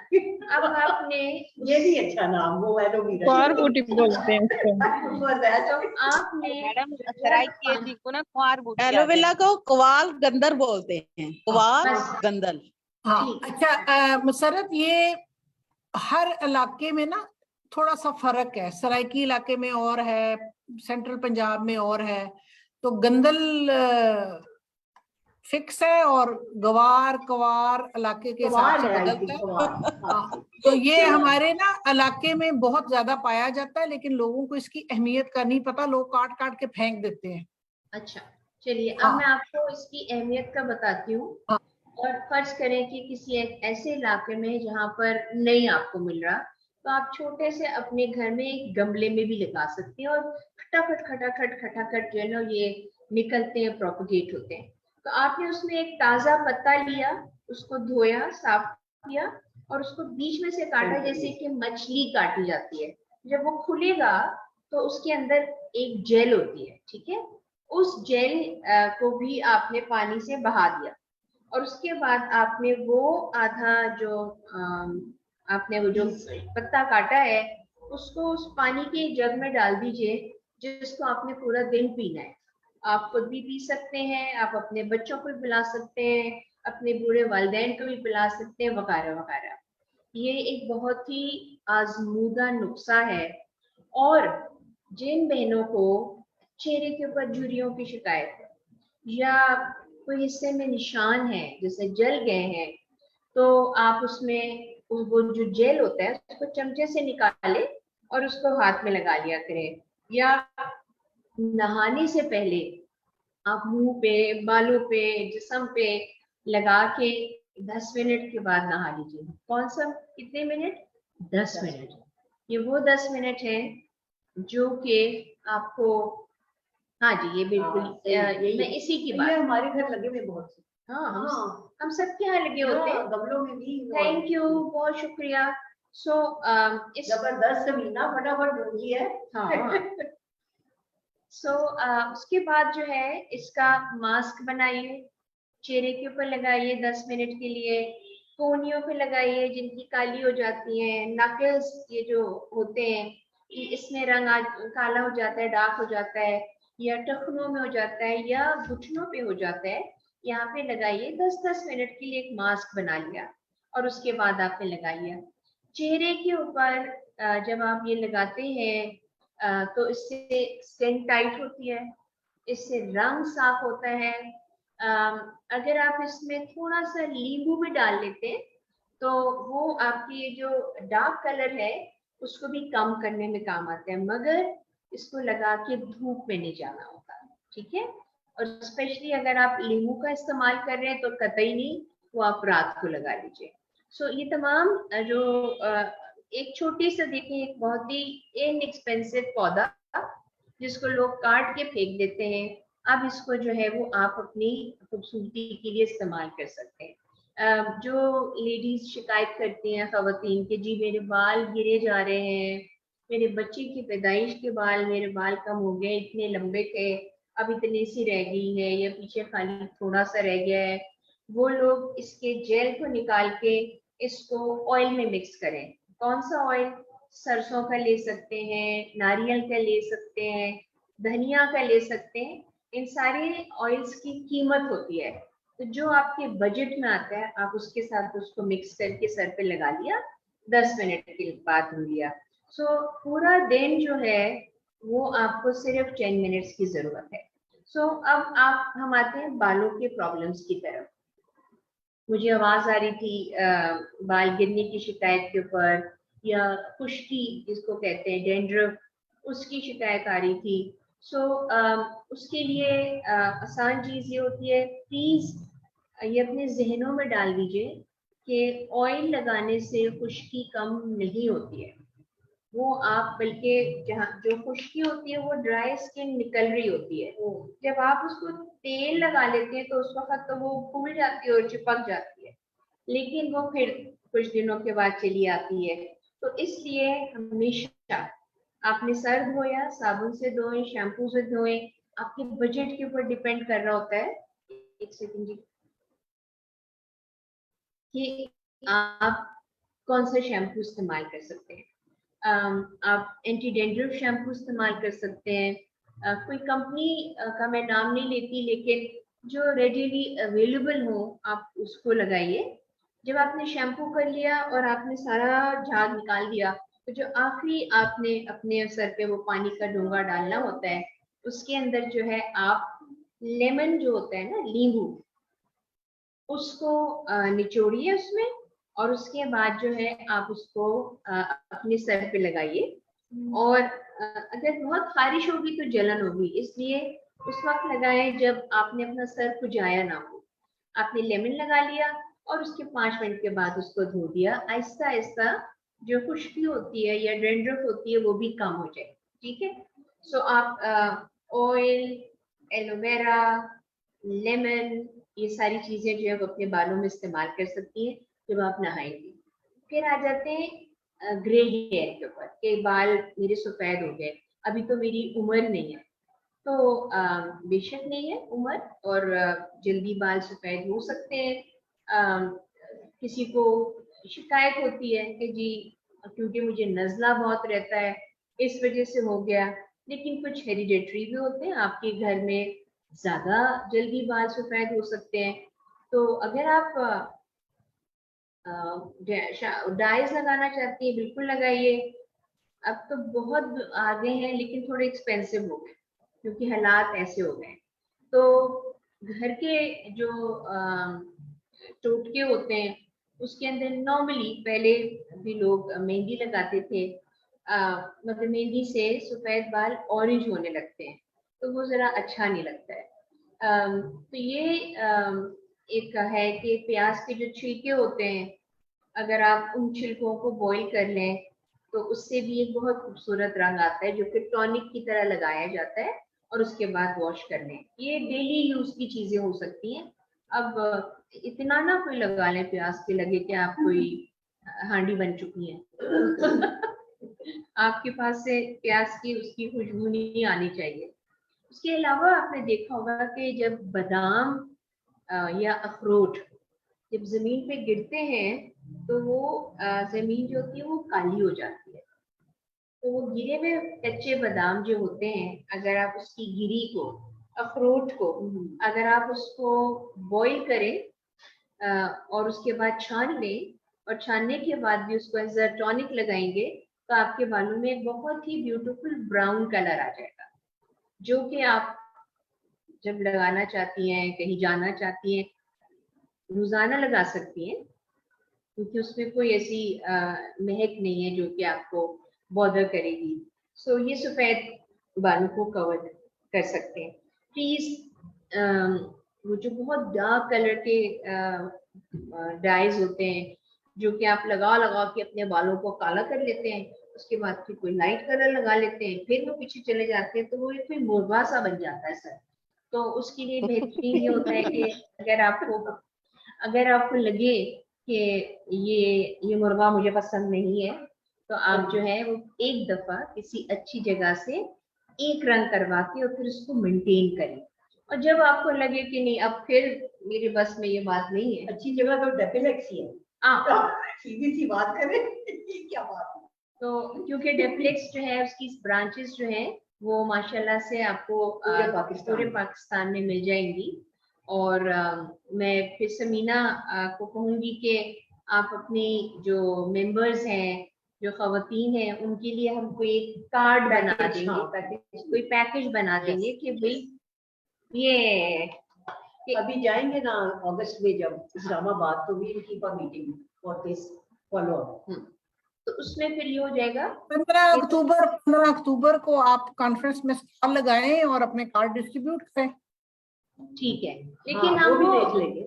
अब आपने ये भी अच्छा नाम, वो एलोवेरा ग्वार बूटी बोलते हैं उसको। तो आपने मैडम सराइकी जी को ना क्वार बूटी एलोवेरा को क्वार गंदल बोलते हैं, क्वार बस। गंदल। हाँ ठीक। अच्छा मुसरत, ये हर इलाके में ना थोड़ा सा फर्क है, सराइकी इलाके में और है, सेंट्रल पंजाब में और है। तो गंदल फिक्स है और गवार कवार इलाके के हिसाब से बदलता है। हाँ, तो ये हमारे ना इलाके में बहुत ज्यादा पाया जाता है, लेकिन लोगों को इसकी अहमियत का नहीं पता, लोग काट काट के फेंक देते हैं। अच्छा चलिए, हाँ। अब मैं आपको इसकी अहमियत का बताती हूँ। हाँ। और फर्ज करें कि किसी एक ऐसे इलाके में जहाँ पर नहीं आपको मिल रहा, तो आप छोटे से अपने घर में एक गमले में भी लगा सकती हैं और खटाखट खटाखट खटाखट जो है ना ये निकलते हैं, प्रोपगेट होते हैं। तो आपने उसमें एक ताजा पत्ता लिया, उसको धोया, साफ किया और उसको बीच में से काटा जैसे कि मछली काटी जाती है। जब वो खुलेगा तो उसके अंदर एक जेल होती है, ठीक है। उस जेल को भी आपने पानी से बहा दिया और उसके बाद आपने वो आधा जो आपने वो जो पत्ता काटा है उसको उस पानी के जग में डाल दीजिए, जिसको आपने पूरा दिन पीना है। आप खुद भी पी सकते हैं, आप अपने बच्चों को भी पिला सकते हैं, अपने बूढ़े वालिदैन को भी पिला सकते हैं, वगैरह वगैरह। ये एक बहुत ही आजमूदा नुस्खा है। और जिन बहनों को चेहरे के ऊपर झुर्रियों की शिकायत है या कोई हिस्से में निशान है जैसे जल गए हैं, तो आप उसमें वो जो जेल होता है उसको चमचे से निकाले और उसको हाथ में लगा लिया करें। या नहाने से पहले आप मुंह पे, बालों पे, जिस्म पे लगा के 10 मिनट के बाद नहा लीजिए। कौन सा, कितने मिनट? 10 मिनट। ये वो 10 मिनट है जो कि आपको, हाँ जी, ये बिल्कुल मैं इसी की बात, हमारे घर लगे हुए बहुत से। हाँ हम सबके यहाँ लगे होते हैं, गमलों में भी। थैंक यू, बहुत शुक्रिया। सो इस जबरदस्त मीना, फटाफट ढूंढी है। हाँ सो उसके बाद जो है इसका मास्क बनाइए, चेहरे के ऊपर लगाइए 10 मिनट के लिए, कोहनियों पे लगाइए जिनकी काली हो जाती हैं, नकल्स ये जो होते हैं इसमें रंग काला हो जाता है, डार्क हो जाता है, या टखनों में हो जाता है या घुटनों पे हो जाता है, यहाँ पे लगाइए। 10-10 मिनट के लिए एक मास्क बना लिया और उसके बाद आपने लगा लिया। चेहरे के ऊपर जब आप ये लगाते हैं तो इससे स्किन टाइट होती है, इससे रंग साफ होता है। अगर आप इसमें थोड़ा सा नींबू भी डाल लेते हैं तो वो आपकी जो डार्क कलर है उसको भी कम करने में काम आता है, मगर इसको लगा के धूप में नहीं जाना होता, ठीक है। और स्पेशली अगर आप नींबू का इस्तेमाल कर रहे हैं तो कतई नहीं, वो आप रात को लगा लीजिए। सो ये तमाम जो एक छोटी सा देखें, एक बहुत ही इनएक्सपेंसिव पौधा जिसको लोग काट के फेंक देते हैं, अब इसको जो है वो आप अपनी खूबसूरती के लिए इस्तेमाल कर सकते हैं। जो लेडीज शिकायत करती हैं खवातीन के, जी मेरे बाल गिरे जा रहे हैं, मेरे बच्चे की पैदाइश के बाल, मेरे बाल कम हो गए, इतने लंबे थे अब इतनी सी रह गई है या पीछे खाली थोड़ा सा रह गया है, वो लोग इसके जेल को निकाल के इसको ऑयल में मिक्स करें। कौन सा ऑयल? सरसों का ले सकते हैं, नारियल का ले सकते हैं, धनिया का ले सकते हैं। इन सारे ऑयल्स की कीमत होती है, तो जो आपके बजट में आता है आप उसके साथ उसको मिक्स करके सर पे लगा लिया, 10 मिनट के बाद धो लिया। सो पूरा दिन जो है वो आपको सिर्फ 10 मिनट्स की जरूरत है। सो अब हम आते हैं बालों के प्रॉब्लम्स की तरफ। मुझे आवाज आ रही थी बाल गिरने की शिकायत के ऊपर, या खुश्की जिसको कहते हैं डैंड्रफ, उसकी शिकायत आ रही थी। सो उसके लिए आसान चीज ये होती है, प्लीज ये अपने जहनों में डाल दीजिए कि ऑयल लगाने से खुश्की कम नहीं होती है। वो आप बल्कि जहाँ जो खुश्की होती है वो ड्राई स्किन निकल रही होती है, जब आप उसको तेल लगा लेते हैं तो उस वक्त तो वो फूल जाती है और चिपक जाती है, लेकिन वो फिर कुछ दिनों के बाद चली आती है। तो इसलिए हमेशा आपने सर धोया, साबुन से धोएं, शैम्पू से धोएं, आपके बजट के ऊपर डिपेंड कर रहा होता है। एक सेकंड जी, कि आप कौन सा शैम्पू इस्तेमाल कर सकते हैं। आप एंटी डेंड्रफ शैम्पू इस्तेमाल कर सकते हैं। कोई कंपनी का मैं नाम नहीं लेती, लेकिन जो रेडीली अवेलेबल हो आप उसको लगाइए। जब आपने शैम्पू कर लिया और आपने सारा झाग निकाल दिया, तो जो आखिरी आपने अपने सर पे वो पानी का डोंगा डालना होता है, उसके अंदर जो है आप लेमन जो होता है ना, नींबू, उसको निचोड़िए उसमें, और उसके बाद जो है आप उसको अपने सर पे लगाइए। और अगर बहुत खारिश होगी तो जलन होगी, इसलिए उस वक्त लगाएं जब आपने अपना सर खुजाया ना हो। आपने लेमन लगा लिया और उसके 5 मिनट के बाद उसको धो दिया। आहिस्ता आहिस्ता जो खुश्की होती है या डेंड्रफ होती है वो भी कम हो जाए, ठीक है। सो आप ऑयल, एलोवेरा, लेमन, ये सारी चीजें जो है वो अपने बालों में इस्तेमाल कर सकती हैं जब आप नहाएंगी। फिर आ जाते हैं ग्रे हेयर के ऊपर, के बाल मेरे सफेद हो गए, अभी तो मेरी उम्र नहीं है, तो बेशक नहीं है उम्र, और जल्दी बाल सफेद हो सकते हैं। किसी को शिकायत होती है कि जी क्योंकि मुझे नज़ला बहुत रहता है इस वजह से हो गया, लेकिन कुछ हेरिडेटरी भी होते हैं, आपके घर में ज्यादा जल्दी बाल सफेद हो सकते हैं। तो अगर आप डाइज लगाना चाहती है बिल्कुल लगाइए। अब तो बहुत आगे हैं लेकिन थोड़े एक्सपेंसिव हो गए क्योंकि हालात ऐसे हो गए। तो घर के जो टोटके होते हैं उसके अंदर नॉर्मली पहले भी लोग मेहंदी लगाते थे, मतलब मेहंदी से सफेद बाल ऑरेंज होने लगते हैं, तो वो जरा अच्छा नहीं लगता है। तो ये एक है कि प्याज के जो छिलके होते हैं, अगर आप उन छिलकों को बॉईल कर लें तो उससे भी एक बहुत खूबसूरत रंग आता है जो कि टॉनिक की तरह लगाया जाता है, और उसके बाद वॉश कर लें। ये डेली यूज की चीजें हो सकती हैं। अब इतना ना कोई लगा लें प्याज के लगे कि आप कोई हांडी बन चुकी हैं। आपके पास से प्याज की उसकी खुशबू नहीं आनी चाहिए। उसके अलावा आपने देखा होगा कि जब बादाम या अखरोट जब जमीन पे गिरते हैं तो वो जमीन जो होती है वो काली हो जाती है। तो वो गिरे हुए कच्चे बादाम जो होते हैं, अगर आप उसकी गिरी को, अखरोट को, अगर आप उसको बॉईल करें और उसके बाद छान लें, और छानने के बाद भी उसको एज अ टॉनिक लगाएंगे तो आपके बालों में एक बहुत ही ब्यूटीफुल ब्राउन कलर आ जाएगा, जो कि आप जब लगाना चाहती हैं, कहीं जाना चाहती हैं, रोजाना लगा सकती हैं, क्योंकि उसमें कोई ऐसी महक नहीं है जो कि आपको बॉदर करेगी। सो ये सफेद बालों को कवर कर सकते हैं। प्लीज वो जो बहुत डार्क कलर के डाइज होते हैं जो कि आप लगा लगा के अपने बालों को काला कर लेते हैं, उसके बाद फिर कोई लाइट कलर लगा लेते हैं, फिर वो पीछे चले जाते हैं, तो वो एक कोई मुर्गा सा बन जाता है सर। तो उसके लिए बेहतरीन ये होता है कि अगर आपको लगे कि ये मुर्गा मुझे पसंद नहीं है, तो आप जो है वो एक दफा किसी अच्छी जगह से एक रंग करवा के और फिर उसको मेंटेन करें, और जब आपको लगे कि नहीं अब फिर मेरे बस में ये बात नहीं है, अच्छी जगह तो डेपिलेक्स ही है। सीधी सी बात करें, क्या बात है। तो क्योंकि डेप्लेक्स जो है उसकी ब्रांचेस जो है वो माशाल्लाह से आपको पूरे पाकिस्तान में मिल जाएंगी। और मैं फिर समीना को कहूंगी कि आप अपनी जो मेंबर्स हैं, जो खवातीन हैं, उनके लिए हम कोई कार्ड बना देंगे, कोई पैकेज बना देंगे कि भाई ये अभी जाएंगे ना अगस्त में जब इस्लामाबाद, तो भी इनकी meeting for this follow up, तो उसमें फिर ये हो जाएगा 15 अक्टूबर को आप कॉन्फ्रेंस में स्टॉल लगाएं और अपने कार्ड डिस्ट्रीब्यूट करें। ठीक है, लेकिन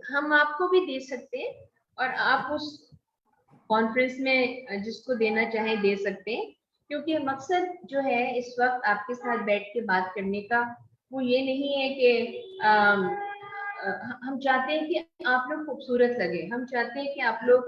हम आपको भी दे सकते हैं, और आप उस कॉन्फ्रेंस में जिसको देना चाहे दे सकते हैं, क्योंकि मकसद जो है इस वक्त आपके साथ बैठ के बात करने का वो ये नहीं है कि हम चाहते हैं कि आप लोग खूबसूरत लगे, हम चाहते हैं कि आप लोग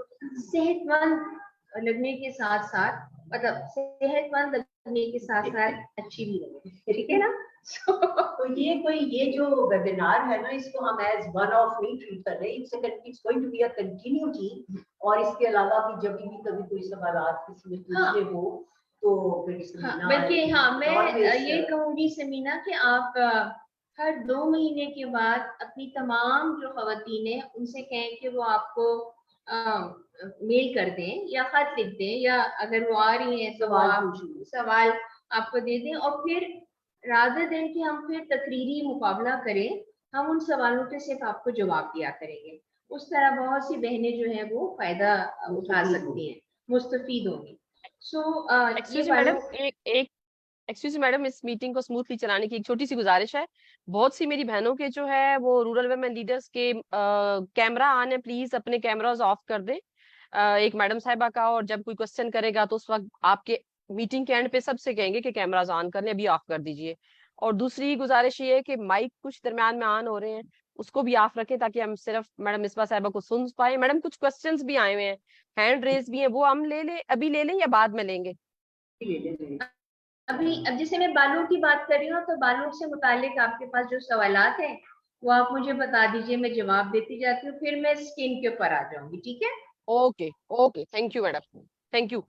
सेहतमंद लगने के साथ साथ, मतलब सेहतमंद लगने के साथ साथ अच्छी भी लगे, ठीक है ना। तो ये जो वेबिनार है ना, इसको हम एज वन ऑफ नहीं ट्रीट कर रहे, it's going to be a continuity. और इसके अलावा भी जब भी कभी कोई सवाल किसी में पूछने हो तो फिर बल्कि मैं ये कहूंगी समीना कि आप हर 2 महीने के बाद अपनी तमाम जो खवातीन है उनसे कहें कि वो आपको मेल कर दें या खत लिख दें, या अगर वो आ रही हैं तो सवाल आपको दे दें, और फिर रादर देन कि हम फिर तकरीरी मुकाबला करें, हम उन सवालों के सिर्फ आपको जवाब दिया करेंगे। उस तरह बहुत सी बहनें जो हैं वो फायदा उठा सकती हैं, मुस्तफीद होंगी। एक्सक्यूज मैडम, इस मीटिंग को स्मूथली चलाने की एक छोटी सी गुजारिश है। बहुत सी मेरी बहनों के जो है वो रूरल वुमेन लीडर्स के कैमरा ऑन है, प्लीज अपने कैमरास ऑफ कर दें एक मैडम साहिबा का, और जब कोई क्वेश्चन करेगा तो उस वक्त आपके मीटिंग के एंड पे सबसे कहेंगे कि कैमरास ऑन कर लें, अभी ऑफ कर दीजिए। और दूसरी गुजारिश ये है कि माइक कुछ दरमियान में ऑन हो रहे हैं, उसको भी ऑफ रखें ताकि हम सिर्फ मैडम मिसबा साहिबा को सुन पाए। मैडम कुछ क्वेश्चंस भी आए हुए हैं, हैंड रेज भी है, वो हम अभी ले लें या बाद में लेंगे? अभी अब जैसे मैं बालों की बात कर रही हूँ, तो बालों से मुतालिक आपके पास जो सवालात हैं वो आप मुझे बता दीजिए, मैं जवाब देती जाती हूँ, फिर मैं स्किन के ऊपर आ जाऊंगी, ठीक है? Okay okay, thank you madam, thank you.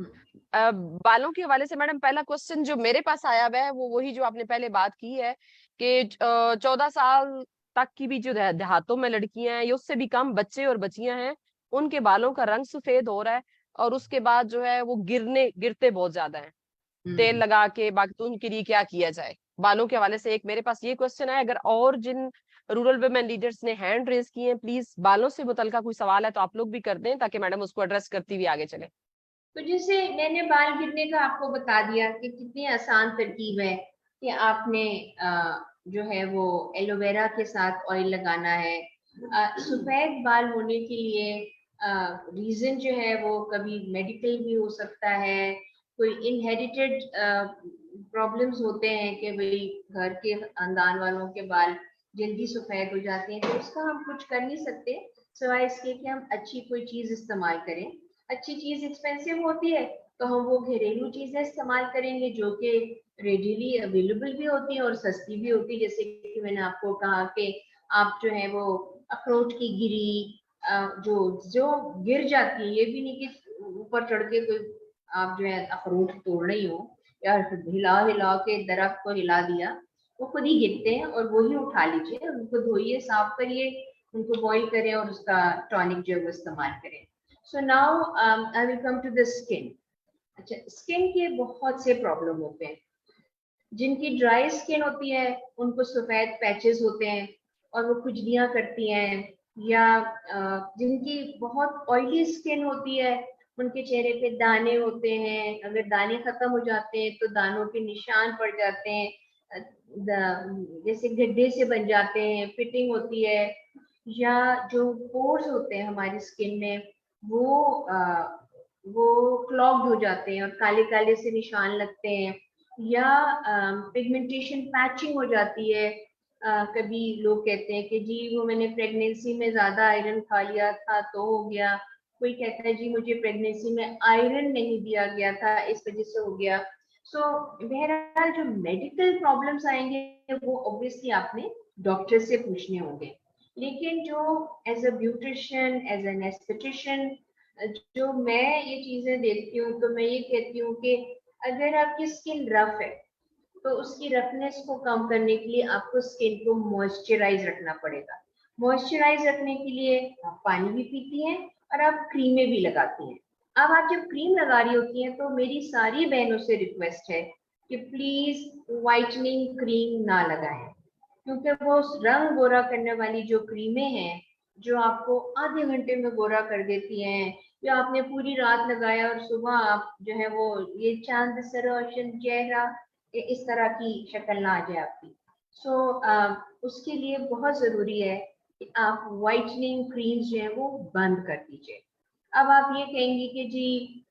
बालों के हवाले से मैडम पहला क्वेश्चन जो मेरे पास आया हुआ है वो वही जो आपने पहले बात की है कि 14 साल तक की भी जो देहातों में लड़कियां हैं या उससे भी कम बच्चे और बच्चियां हैं, उनके बालों का रंग सफेद हो रहा है और उसके बाद जो है वो गिरते बहुत ज्यादा है, तेल लगा के। बाकी तो उनके लिए क्या किया जाए बालों के हवाले से, एक मेरे पास ये क्वेश्चन है। अगर और जिन रूरल वुमेन लीडर्स ने हैंड रेज किए हैं, प्लीज बालों से मुतलका कोई सवाल है तो आप लोग भी कर दें ताकि मैडम उसको एड्रेस करती हुई आगे चले। तो जैसे मैंने बाल गिरने का आपको बता दिया कि कितनी आसान तरकीब है कि आपने जो है वो एलोवेरा के साथ ऑयल लगाना है। सफेद बाल होने के लिए रीजन जो है वो कभी मेडिकल भी हो सकता है, कोई इनहेरिटेड प्रॉब्लम्स होते हैं कि भाई घर के खानदान वालों के बाल जल्दी सफेद हो जाते हैं, तो उसका हम कुछ कर नहीं सकते सिवाय इसके कि हम अच्छी कोई चीज इस्तेमाल करें। अच्छी चीज एक्सपेंसिव होती है तो हम वो घरेलू चीजें इस्तेमाल करेंगे जो कि रेडीली अवेलेबल भी होती है और सस्ती भी होती है। जैसे कि मैंने आपको कहा कि आप जो है वो अखरोट की गिरी जो जो गिर जाती है, ये भी नहीं कि ऊपर चढ़ के कोई आप जो है अखरोट तोड़ रही हो या हिला हिला के दरख्त को हिला दिया, वो खुद ही गिरते हैं और वही उठा लीजिए, उनको धोइए, साफ करिए, उनको बॉईल करें और उसका टॉनिक जो है वो इस्तेमाल करें। So now I will come to the skin. अच्छा, स्किन के बहुत से प्रॉब्लम होते हैं। जिनकी ड्राई स्किन होती है उनको सफेद पैचेस होते हैं और वो खुजलियां करती हैं, या जिनकी बहुत ऑयली स्किन होती है उनके चेहरे पे दाने होते हैं, अगर दाने खत्म हो जाते हैं तो दानों के निशान पड़ जाते हैं, जैसे गड्ढे से बन जाते हैं, फिटिंग होती है, या जो पोर्स होते हैं हमारी स्किन में वो क्लॉग्ड हो जाते हैं और काले काले से निशान लगते हैं, या पिगमेंटेशन पैचिंग हो जाती है। कभी लोग कहते हैं कि जी वो मैंने प्रेगनेंसी में ज्यादा आयरन खा लिया था तो हो गया, कोई कहता है जी मुझे प्रेगनेंसी में आयरन नहीं दिया गया था इस वजह से हो गया। सो बहरहाल जो मेडिकल प्रॉब्लम्स आएंगे वो ऑब्वियसली आपने डॉक्टर से पूछने होंगे, लेकिन जो as a beautician, as an aesthetician जो मैं ये चीजें देखती हूँ तो मैं ये कहती हूँ कि अगर आपकी स्किन रफ है तो उसकी रफनेस को कम करने के लिए आपको स्किन को मॉइस्चराइज रखना पड़ेगा। मॉइस्चराइज रखने के लिए आप पानी भी पीती हैं और आप क्रीमें भी लगाती हैं। अब आप जब क्रीम लगा रही होती हैं तो मेरी सारी बहनों से रिक्वेस्ट है कि प्लीज व्हाइटनिंग क्रीम ना लगाएं, क्योंकि वो रंग गोरा करने वाली जो क्रीमें हैं जो आपको आधे घंटे में गोरा कर देती हैं, या आपने पूरी रात लगाया और सुबह आप जो है वो ये चांद सा रोशन चेहरा इस तरह की शक्ल ना आ जाए आपकी। उसके लिए बहुत जरूरी है कि आप व्हाइटनिंग क्रीम्स जो है वो बंद कर दीजिए। अब आप ये कहेंगी कि जी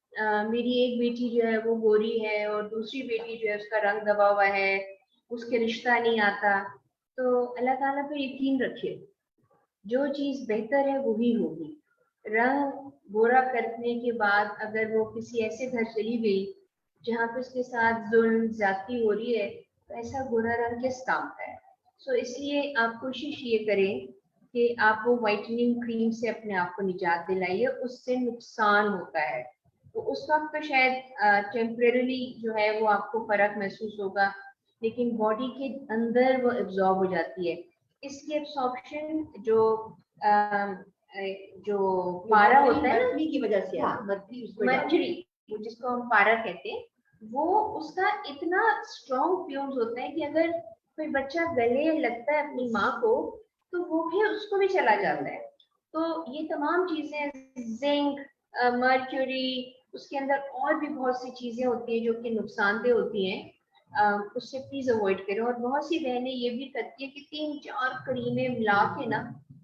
मेरी एक बेटी जो है वो गोरी है और दूसरी बेटी जो है उसका रंग दबा हुआ है, उसके रिश्ता नहीं आता, तो अल्लाह ताला पे यकीन रखिए, जो चीज बेहतर है वही होगी। रंग गोरा करने के बाद अगर वो किसी ऐसे घर चली गई जहाँ पे उसके साथ जुल्म ज्यादती हो रही है तो ऐसा गोरा रंग किस काम का है। सो इसलिए आप कोशिश ये करें कि आप वो व्हाइटनिंग क्रीम से अपने आप को निजात दिलाइए, उससे नुकसान होता है। तो उस वक्त तो शायद टेम्परेरी जो है वो आपको फर्क महसूस होगा, लेकिन बॉडी के अंदर वो एब्जॉर्ब हो जाती है। इसकी एब्सॉर्प्शन जो पारा होता है ना की वजह से, मर्क्यूरी जिसको हम पारा कहते हैं, वो उसका इतना स्ट्रॉन्ग फ्यूम्स होता है कि अगर कोई बच्चा गले लगता है अपनी माँ को तो वो भी उसको भी चला जाता है। तो ये तमाम चीजें जिंक, मर्क्यूरी, उसके अंदर और भी बहुत सी चीजें होती हैं जो कि नुकसानदेह होती हैं, उससे प्लीज अवॉइड करें। और बहुत सी बहनें ये भी करती है कि 3-4 क्रीमें मिला के ना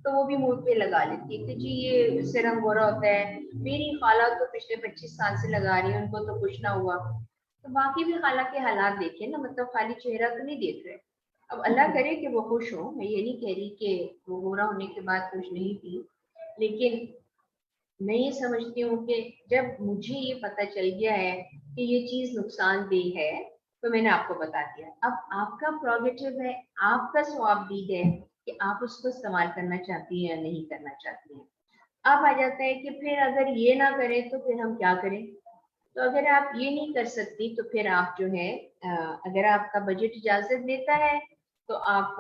तो वो भी मुंह पे लगा लेती है कि जी ये इससे रंग गोरा होता है, मेरी खाला तो पिछले 25 साल से लगा रही है, उनको तो कुछ ना हुआ। तो बाकी भी खाला के हालात देखिए ना, मतलब खाली चेहरा तो नहीं देख रहे। अब अल्लाह करे कि वो खुश हो, मैं ये नहीं कह रही कि वो गोरा होने के बाद खुश नहीं थी, लेकिन मैं ये समझती हूँ कि जब मुझे ये पता चल गया है कि ये चीज नुकसानदेह है, तो मैंने आपको बता दिया। अब आपका प्रोगेटिव है, आपका स्वाबदीद है कि आप उसको इस्तेमाल करना चाहती हैं या नहीं करना चाहती हैं। अब आ जाता है कि फिर अगर ये ना करें तो फिर हम क्या करें। तो अगर आप ये नहीं कर सकती तो फिर आप जो है अगर आपका बजट इजाजत देता है तो आप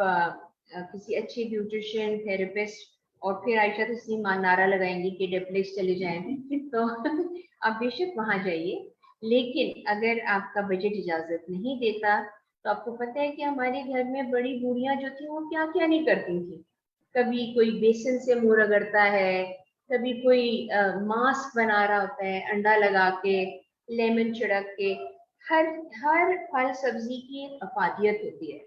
किसी अच्छे ब्यूटिशियन, थेरेपिस्ट, और फिर आयशा तस्लीम नारा लगाएंगी कि डेप्लेक्स चले जाएं तो आप बेशक वहां जाइए। लेकिन अगर आपका बजट इजाजत नहीं देता तो आपको पता है कि हमारे घर में बड़ी बूढ़ियां जो थी वो क्या क्या नहीं करती थी। कभी कोई बेसन से मुंह रगड़ता है, कभी कोई मास्क बना रहा होता है अंडा लगा के, लेमन छिड़क के। हर हर फल सब्जी की एक अफादियत होती है।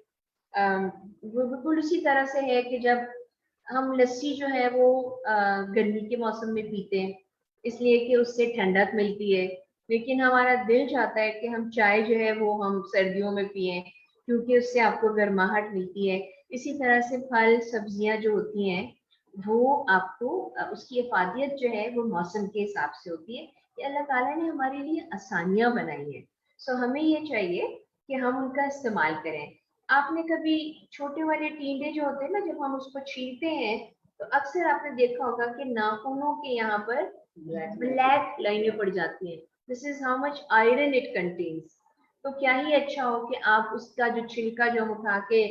वो बिल्कुल उसी तरह से है कि जब हम लस्सी जो है वो गर्मी के मौसम में पीते हैं इसलिए कि उससे ठंडक मिलती है, लेकिन हमारा दिल चाहता है कि हम चाय जो है वो हम सर्दियों में पिएं क्योंकि उससे आपको गर्माहट मिलती है। इसी तरह से फल सब्जियां जो होती हैं वो आपको उसकी अफादियत जो है वो मौसम के हिसाब से होती है। ये अल्लाह ताला ने हमारे लिए आसानियां बनाई है। सो हमें ये चाहिए कि हम उनका इस्तेमाल करें। आपने कभी छोटे वाले टींडे जो होते हैं ना, जब हम उसको छीलते हैं तो अक्सर आपने देखा होगा कि नाखूनों के यहाँ पर ब्लैक लाइनें पड़ जाती हैं। This is how much iron it contains. तो क्या ही अच्छा हो कि आप उसका जो छिलका जो हम उठा के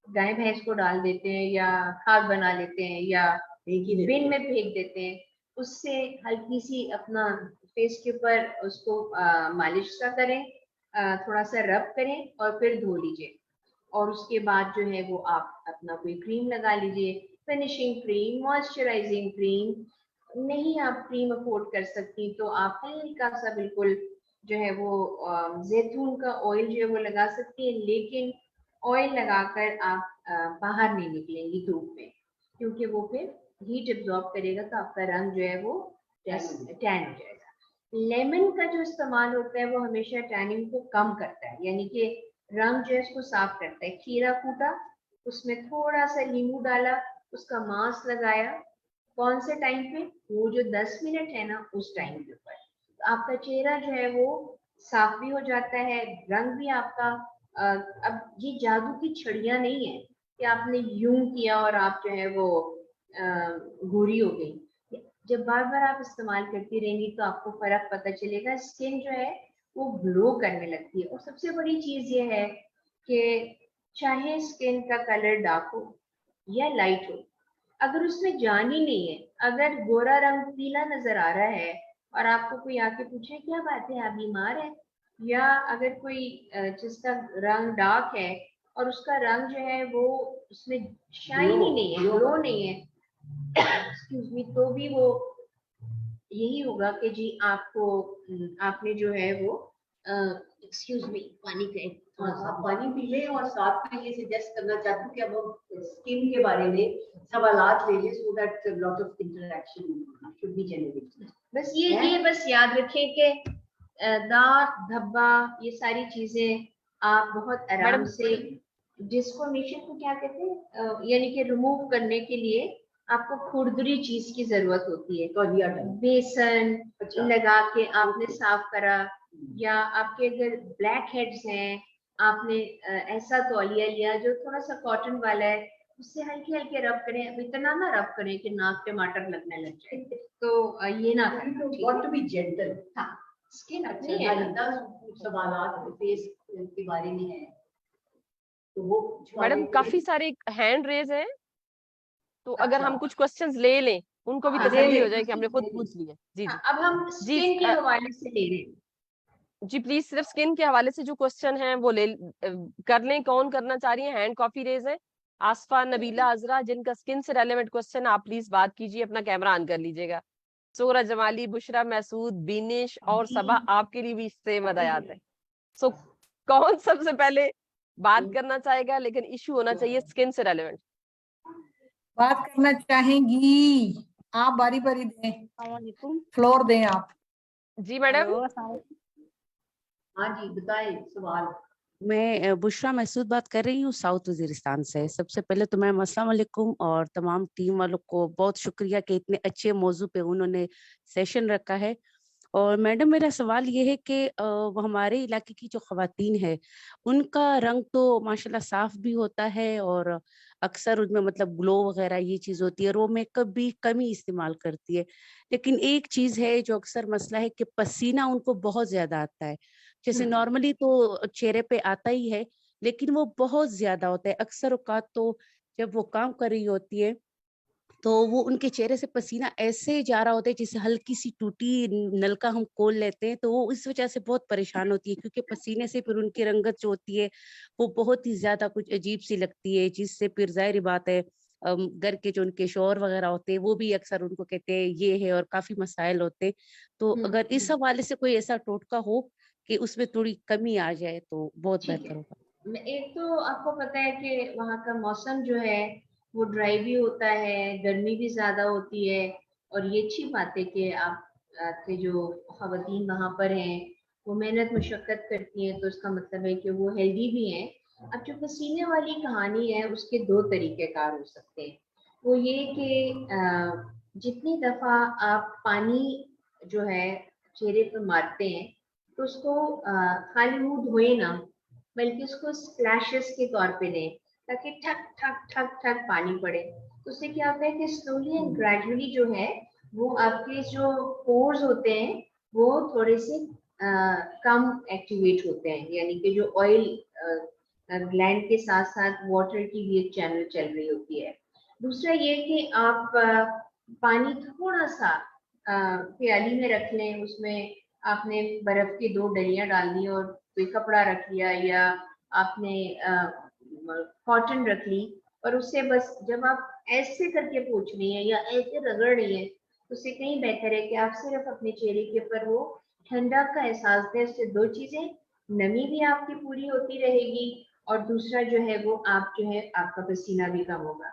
गाय भैंस को डाल देते हैं या खाद बना लेते हैं या बिन में फेंक देते हैं, उससे हल्की सी अपना फेस के ऊपर उसको मालिश सा करें, थोड़ा सा रब करें और फिर धो लीजिए। और उसके बाद जो है वो आप अपना कोई क्रीम लगा लीजिए, फिनिशिंग क्रीम, मॉइस्चराइजिंग क्रीम। नहीं आप क्रीम अफोर्ड कर सकती तो आप हल्का सा बिल्कुल जो है वो जैतून का ऑयल जो है वो लगा सकती है, लेकिन ऑयल लगाकर आप बाहर नहीं निकलेंगी धूप में, क्योंकि वो फिर हीट एब्जॉर्ब करेगा तो आपका रंग जो है वो टैन हो जाएगा। लेमन का जो इस्तेमाल होता है वो हमेशा टैनिंग को कम करता है, यानी कि रंग जो है इसको साफ करता है। खीरा कूटा, उसमें थोड़ा सा नींबू डाला, उसका मास्क लगाया, कौन से टाइम पे, वो जो 10 मिनट है ना उस टाइम के ऊपर, तो आपका चेहरा जो है वो साफ भी हो जाता है, रंग भी आपका अब ये जादू की छड़ियां नहीं है कि आपने यूं किया और आप जो है वो गोरी हो गई। जब बार बार आप इस्तेमाल करती रहेंगी तो आपको फर्क पता चलेगा, स्किन जो है वो ग्लो करने लगती है। और सबसे बड़ी चीज ये है कि चाहे स्किन का कलर डार्क हो या लाइट हो, अगर उसमें जान ही नहीं है, अगर गोरा रंग पीला नजर आ रहा है और आपको कोई आके पूछे क्या बात है आप बीमार है, या अगर कोई जिसका रंग डार्क है और उसका रंग जो है वो उसमें शाइन ही नहीं है, ग्लो नहीं है, एक्सक्यूज मी, तो भी वो यही होगा कि जी आपको आपने जो है वो एक्सक्यूज मी पानी का आप पानी पी लें। और साथ में ये सजेस्ट करना चाहती हूँ कि अब हम स्किन के बारे में सवालात ले लें so that lot of interaction should be generated. बस ये बस याद रखें कि दाग धब्बा ये सारी चीजें आप बहुत आराम से, डिस्फॉर्मेशन को क्या कहते हैं, यानी कि रिमूव करने के लिए आपको खुरदरी चीज की जरूरत होती है। बेसन लगा के आपने साफ करा, या आपके अगर ब्लैक हेड्स हैं आपने ऐसा तौलिया लिया जो थोड़ा सा कॉटन वाला है, उससे हल्के हल्के रब करें। अब इतना ना रब करें कि नाक टमाटर लगने लग जाए, तो ये ना करें। Got to be gentle. हाँ, स्किन अपनी अच्छा, है। सवालात फेस के बारे में है तो वो मैडम काफी सारे हैंड रेज हैं, तो अगर हम कुछ क्वेश्चंस ले लें उनको भी तसल्ली हो जाए कि हमने खुद पूछ लिया। जी जी अब हम स्किन के हवाले से ले रहे हैं। जी प्लीज सिर्फ स्किन के हवाले से जो क्वेश्चन है वो ले कर लें। कौन करना चाह रही है? हैंड कॉफी रेज है। आसफा, नबीला, अजरा, जिनका स्किन से रेलेवेंट क्वेश्चन, आप प्लीज बात कीजिए, अपना कैमरा ऑन कर लीजिएगा। सोरा जमाली, बुशरा महसूद, बीनिश और सबा, आपके लिए भी सेम हदायत है। सो कौन सबसे पहले बात करना चाहेगा? लेकिन इशू होना चाहिए स्किन से रेलेवेंट। बात करना चाहेंगी आप? बारी बारी दें, फ्लोर दें आप। जी मैडम। हाँ जी बताएं सवाल। मैं बुशरा महसूद बात कर रही हूँ साउथ वजीरिस्तान से। सबसे पहले तो मैम अस्सलाम वालेकुम और तमाम टीम वालों को बहुत शुक्रिया कि इतने अच्छे मौजू पे उन्होंने सेशन रखा है। और मैडम मेरा सवाल ये है कि हमारे इलाके की जो ख़वातीन है उनका रंग तो माशाल्लाह साफ भी होता है और अक्सर उनमें मतलब ग्लो वगैरह ये चीज़ होती है और वो मेकअप भी कम ही इस्तेमाल करती है। लेकिन एक चीज़ है जो अक्सर मसला है कि पसीना उनको बहुत ज़्यादा आता है। जैसे नॉर्मली तो चेहरे पे आता ही है लेकिन वो बहुत ज्यादा होता है। अक्सर औकात तो जब वो काम कर रही होती है तो वो उनके चेहरे से पसीना ऐसे जा रहा होता है जैसे हल्की सी टूटी नलका हम खोल लेते हैं, तो वो इस वजह से बहुत परेशान होती है क्योंकि पसीने से फिर उनकी रंगत जो होती है वो बहुत ही ज्यादा कुछ अजीब सी लगती है, जिससे फिर जाहिर बात है घर के जो उनके शौहर वगैरह होते हैं वो भी अक्सर उनको कहते हैं ये है और काफी मसाइल होते हैं। तो अगर इस हवाले से कोई ऐसा टोटका हो कि उसमें थोड़ी कमी आ जाए तो बहुत ठीक बेहतर है। होगा। एक तो आपको पता है कि वहाँ का मौसम जो है वो ड्राई भी होता है, गर्मी भी ज्यादा होती है। और ये अच्छी बात है कि आपके जो खवातीन वहाँ पर हैं वो मेहनत मशक्कत करती हैं, तो इसका मतलब है कि वो हेल्दी भी हैं। अब जो पसीने वाली कहानी है उसके दो तरीकेकार हो सकते हैं। वो ये कि जितनी दफा आप पानी जो है चेहरे पर मारते हैं तो उसको खाली मुंह धोए ना, बल्कि उसको स्प्लैशेस के तौर पे लें ताकि ठक ठक ठक ठक पानी पड़े। तो उससे क्या होता है कि स्लोली एंड ग्रेजुअली जो है वो आपके जो पोर्स होते हैं वो थोड़े से कम एक्टिवेट होते हैं, यानी कि जो ऑयल ग्लैंड के साथ साथ वाटर की भी एक चैनल चल रही होती है। दूसरा ये कि आप पानी थोड़ा सा प्याली में रख लें, उसमें आपने बर्फ की 2 डलियां डाल दी और कोई कपड़ा रख लिया या आपने कॉटन रख ली, और उससे बस जब आप ऐसे करके पोंछ रही हैं या ऐसे रगड़ रही हैं तो उससे कहीं बेहतर है कि आप सिर्फ अपने चेहरे के ऊपर वो ठंडक का एहसास दें। उससे दो चीजें, नमी भी आपकी पूरी होती रहेगी और दूसरा जो है वो आप जो है आपका पसीना भी कम होगा।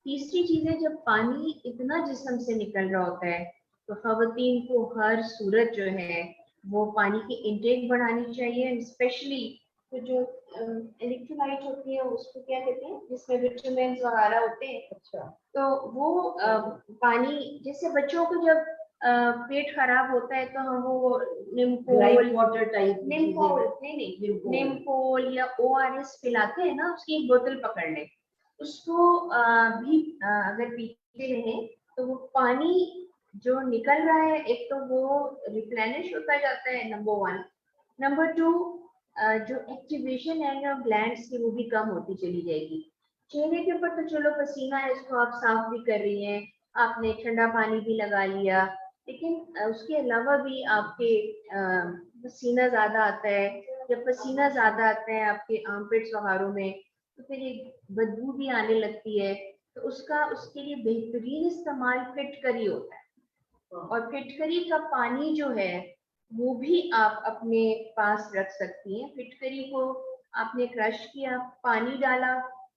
तीसरी चीज है, जब पानी इतना जिस्म से निकल रहा होता है तो खवातीन को हर सूरत जो है वो पानी की इंटेक बढ़ानी चाहिए। स्पेशली तो जो इलेक्ट्रोलाइट होती है उसको क्या कहते हैं, जिसमें विटामिन वगैरह होते हैं। अच्छा, तो वो पानी, जैसे बच्चों को जब पेट खराब होता है तो हम वो निम्पोल वाटर टाइप निम्पोल नहीं निम्पोल या ORS पिलाते हैं ना, उसकी एक बोतल पकड़ ले, उसको भी अगर पीते रहे तो वो पानी जो निकल रहा है एक तो वो रिप्लेनिश होता जाता है, नंबर 1। नंबर 2, जो एक्टिवेशन है ना ग्लैंड्स की वो भी कम होती चली जाएगी। चेहरे के ऊपर तो चलो पसीना है, इसको आप साफ भी कर रही हैं, आपने ठंडा पानी भी लगा लिया, लेकिन उसके अलावा भी आपके पसीना ज्यादा आता है। जब पसीना ज्यादा आता है आपके आर्मपिट्स वगैरह में तो फिर एक बदबू भी आने लगती है। तो उसके लिए बेहतरीन इस्तेमाल फिटकरी होता है, और फिटकरी का पानी जो है वो भी आप अपने पास रख सकती हैं। फिटकरी को आपने क्रश किया, पानी डाला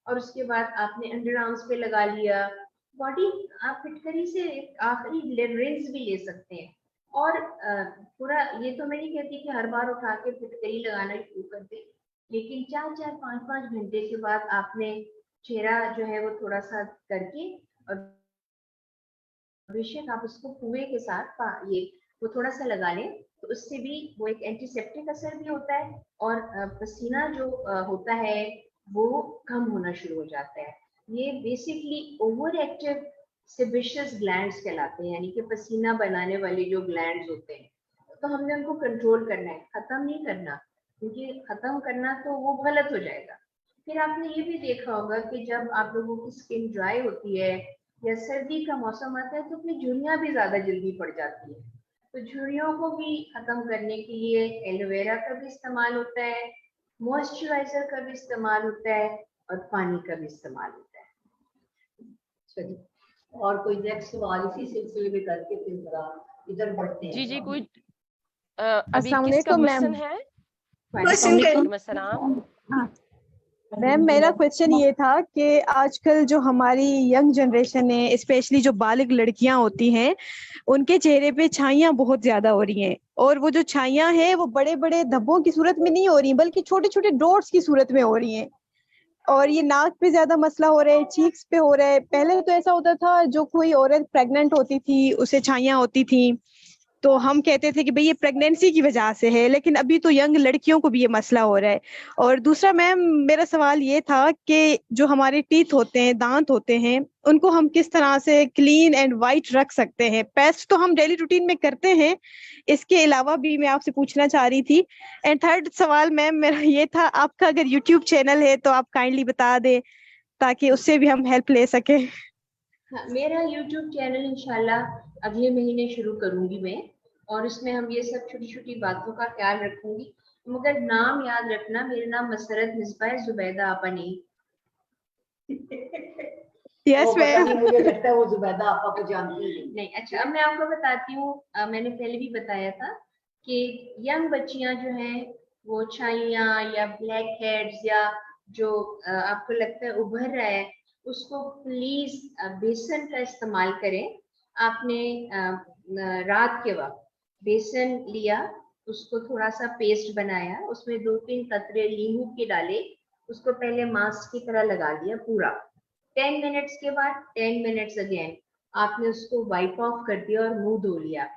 और उसके बाद आपने अंडर आर्म्स पे लगा लिया। बॉडी आप फिटकरी से आखिरी रिंस भी ले सकते हैं। और पूरा ये तो मैं नहीं कहती कि हर बार उठा के फिटकरी लगाना शुरू कर दें, लेकिन 4-4, 5-5 घंटे के बाद आपने चेहरा जो है वो थोड़ा सा करके और बेशक आप उसको कुएं के साथ ये वो थोड़ा सा लगा लें, तो उससे भी वो एक एंटीसेप्टिक असर भी होता है और पसीना जो होता है वो कम होना शुरू हो जाता है। ये basically over active sebaceous glands कहलाते हैं, यानी कि पसीना बनाने वाले जो ग्लैंड्स होते हैं, तो हमने उनको कंट्रोल करना है, खत्म नहीं करना, क्योंकि खत्म करना तो वो गलत हो जाएगा। फिर आपने ये भी देखा होगा कि जब आप लोगों की स्किन ड्राई होती है या सर्दी का मौसम आता है तो अपनी झुर्रियाँ भी ज्यादा जल्दी पड़ जाती है। तो झुर्रियों को भी खत्म करने के लिए एलोवेरा का भी इस्तेमाल होता है, मॉइस्चराइजर का भी इस्तेमाल होता है और पानी का भी इस्तेमाल होता है। चलिए, और कोई नेक्स्ट सवाल इसी सिलसिले में करके फिर जरा इधर बढ़ते हैं। जी कोई अभी अस्सलाम किसका वालेकुम क्वेश्चन मैम। है? क्वेश्चन वालेकुम अस्सलाम। हाँ, मैम मेरा क्वेश्चन ये था कि आजकल जो हमारी यंग जनरेशन है, स्पेशली जो बालिग लड़कियां होती हैं, उनके चेहरे पे छाइयां बहुत ज्यादा हो रही हैं, और वो जो छाइयां हैं वो बड़े बड़े धब्बों की सूरत में नहीं हो रही, बल्कि छोटे छोटे डॉट्स की सूरत में हो रही हैं। और ये नाक पे ज्यादा मसला हो रहा है, चीक्स पे हो रहा है। पहले तो ऐसा होता था, जो कोई औरत प्रेग्नेंट होती थी उसे छाइयां होती थी, तो हम कहते थे कि भाई ये प्रेगनेंसी की वजह से है, लेकिन अभी तो यंग लड़कियों को भी ये मसला हो रहा है। और दूसरा मैम मेरा सवाल ये था कि जो हमारे टीथ होते हैं, दांत होते हैं, उनको हम किस तरह से क्लीन एंड वाइट रख सकते हैं। पेस्ट तो हम डेली रूटीन में करते हैं, इसके अलावा भी मैं आपसे पूछना चाह रही थी। एंड थर्ड सवाल मैम मेरा ये था, आपका अगर यूट्यूब चैनल है तो आप काइंडली बता दें, ताकि उससे भी हम हेल्प ले सके। हाँ, मेरा YouTube चैनल इंशाल्लाह अगले महीने शुरू करूंगी मैं, और उसमें हम ये सब छोटी छोटी बातों का ख्याल रखूंगी। मगर नाम याद रखना, मेरा नाम मसरत मिसबा जुबैदा आपा नहीं। Yes ma'am. मुझे लगता है वो जुबैदा आपा को जानती है। नहीं, अच्छा, अब मैं आपको बताती हूँ। मैंने पहले भी बताया था कि यंग बच्चियां जो हैं वो छाइयां या ब्लैक हेड्स या जो आपको लगता है उभर रहा है, उसको प्लीज बेसन का इस्तेमाल करें। आपने रात के वक्त बेसन लिया, उसको थोड़ा सा पेस्ट बनाया, उसमें 2-3 कतरे नींबू के डाले, उसको पहले मास्क की तरह लगा दिया पूरा। 10 मिनट्स के बाद 10 मिनट्स अगेन आपने उसको वाइप ऑफ कर दिया और मुंह धो लिया।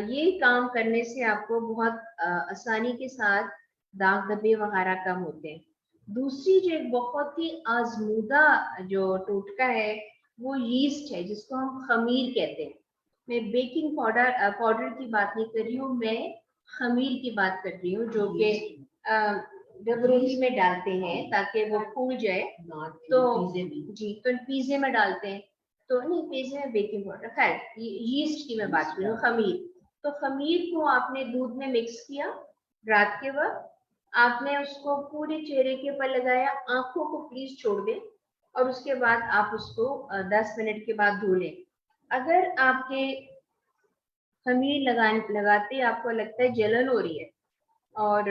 ये काम करने से आपको बहुत आसानी के साथ दाग धब्बे वगैरह कम होते हैं। दूसरी जो एक बहुत ही आजमूदा जो टोटका है वो यीस्ट है, जिसको हम खमीर कहते हैं। मैं बेकिंग पाउडर की बात नहीं कर रही हूँ, मैं खमीर की बात कर रही हूँ, जो कि जब रोटी में डालते हैं ताकि वो फूल जाए। तो जी, तो पिज्जे में डालते हैं, तो नहीं, पिज्जे में बेकिंग पाउडर, खैर यीस्ट की मैं बात कर रही हूँ, खमीर। तो खमीर को आपने दूध में मिक्स किया रात के वक्त, आपने उसको पूरे चेहरे के ऊपर लगाया, आंखों को प्लीज छोड़ दें, और उसके बाद आप उसको 10 मिनट के बाद धो लें। अगर आपके खमीर लगाते आपको लगता है जलन हो रही है और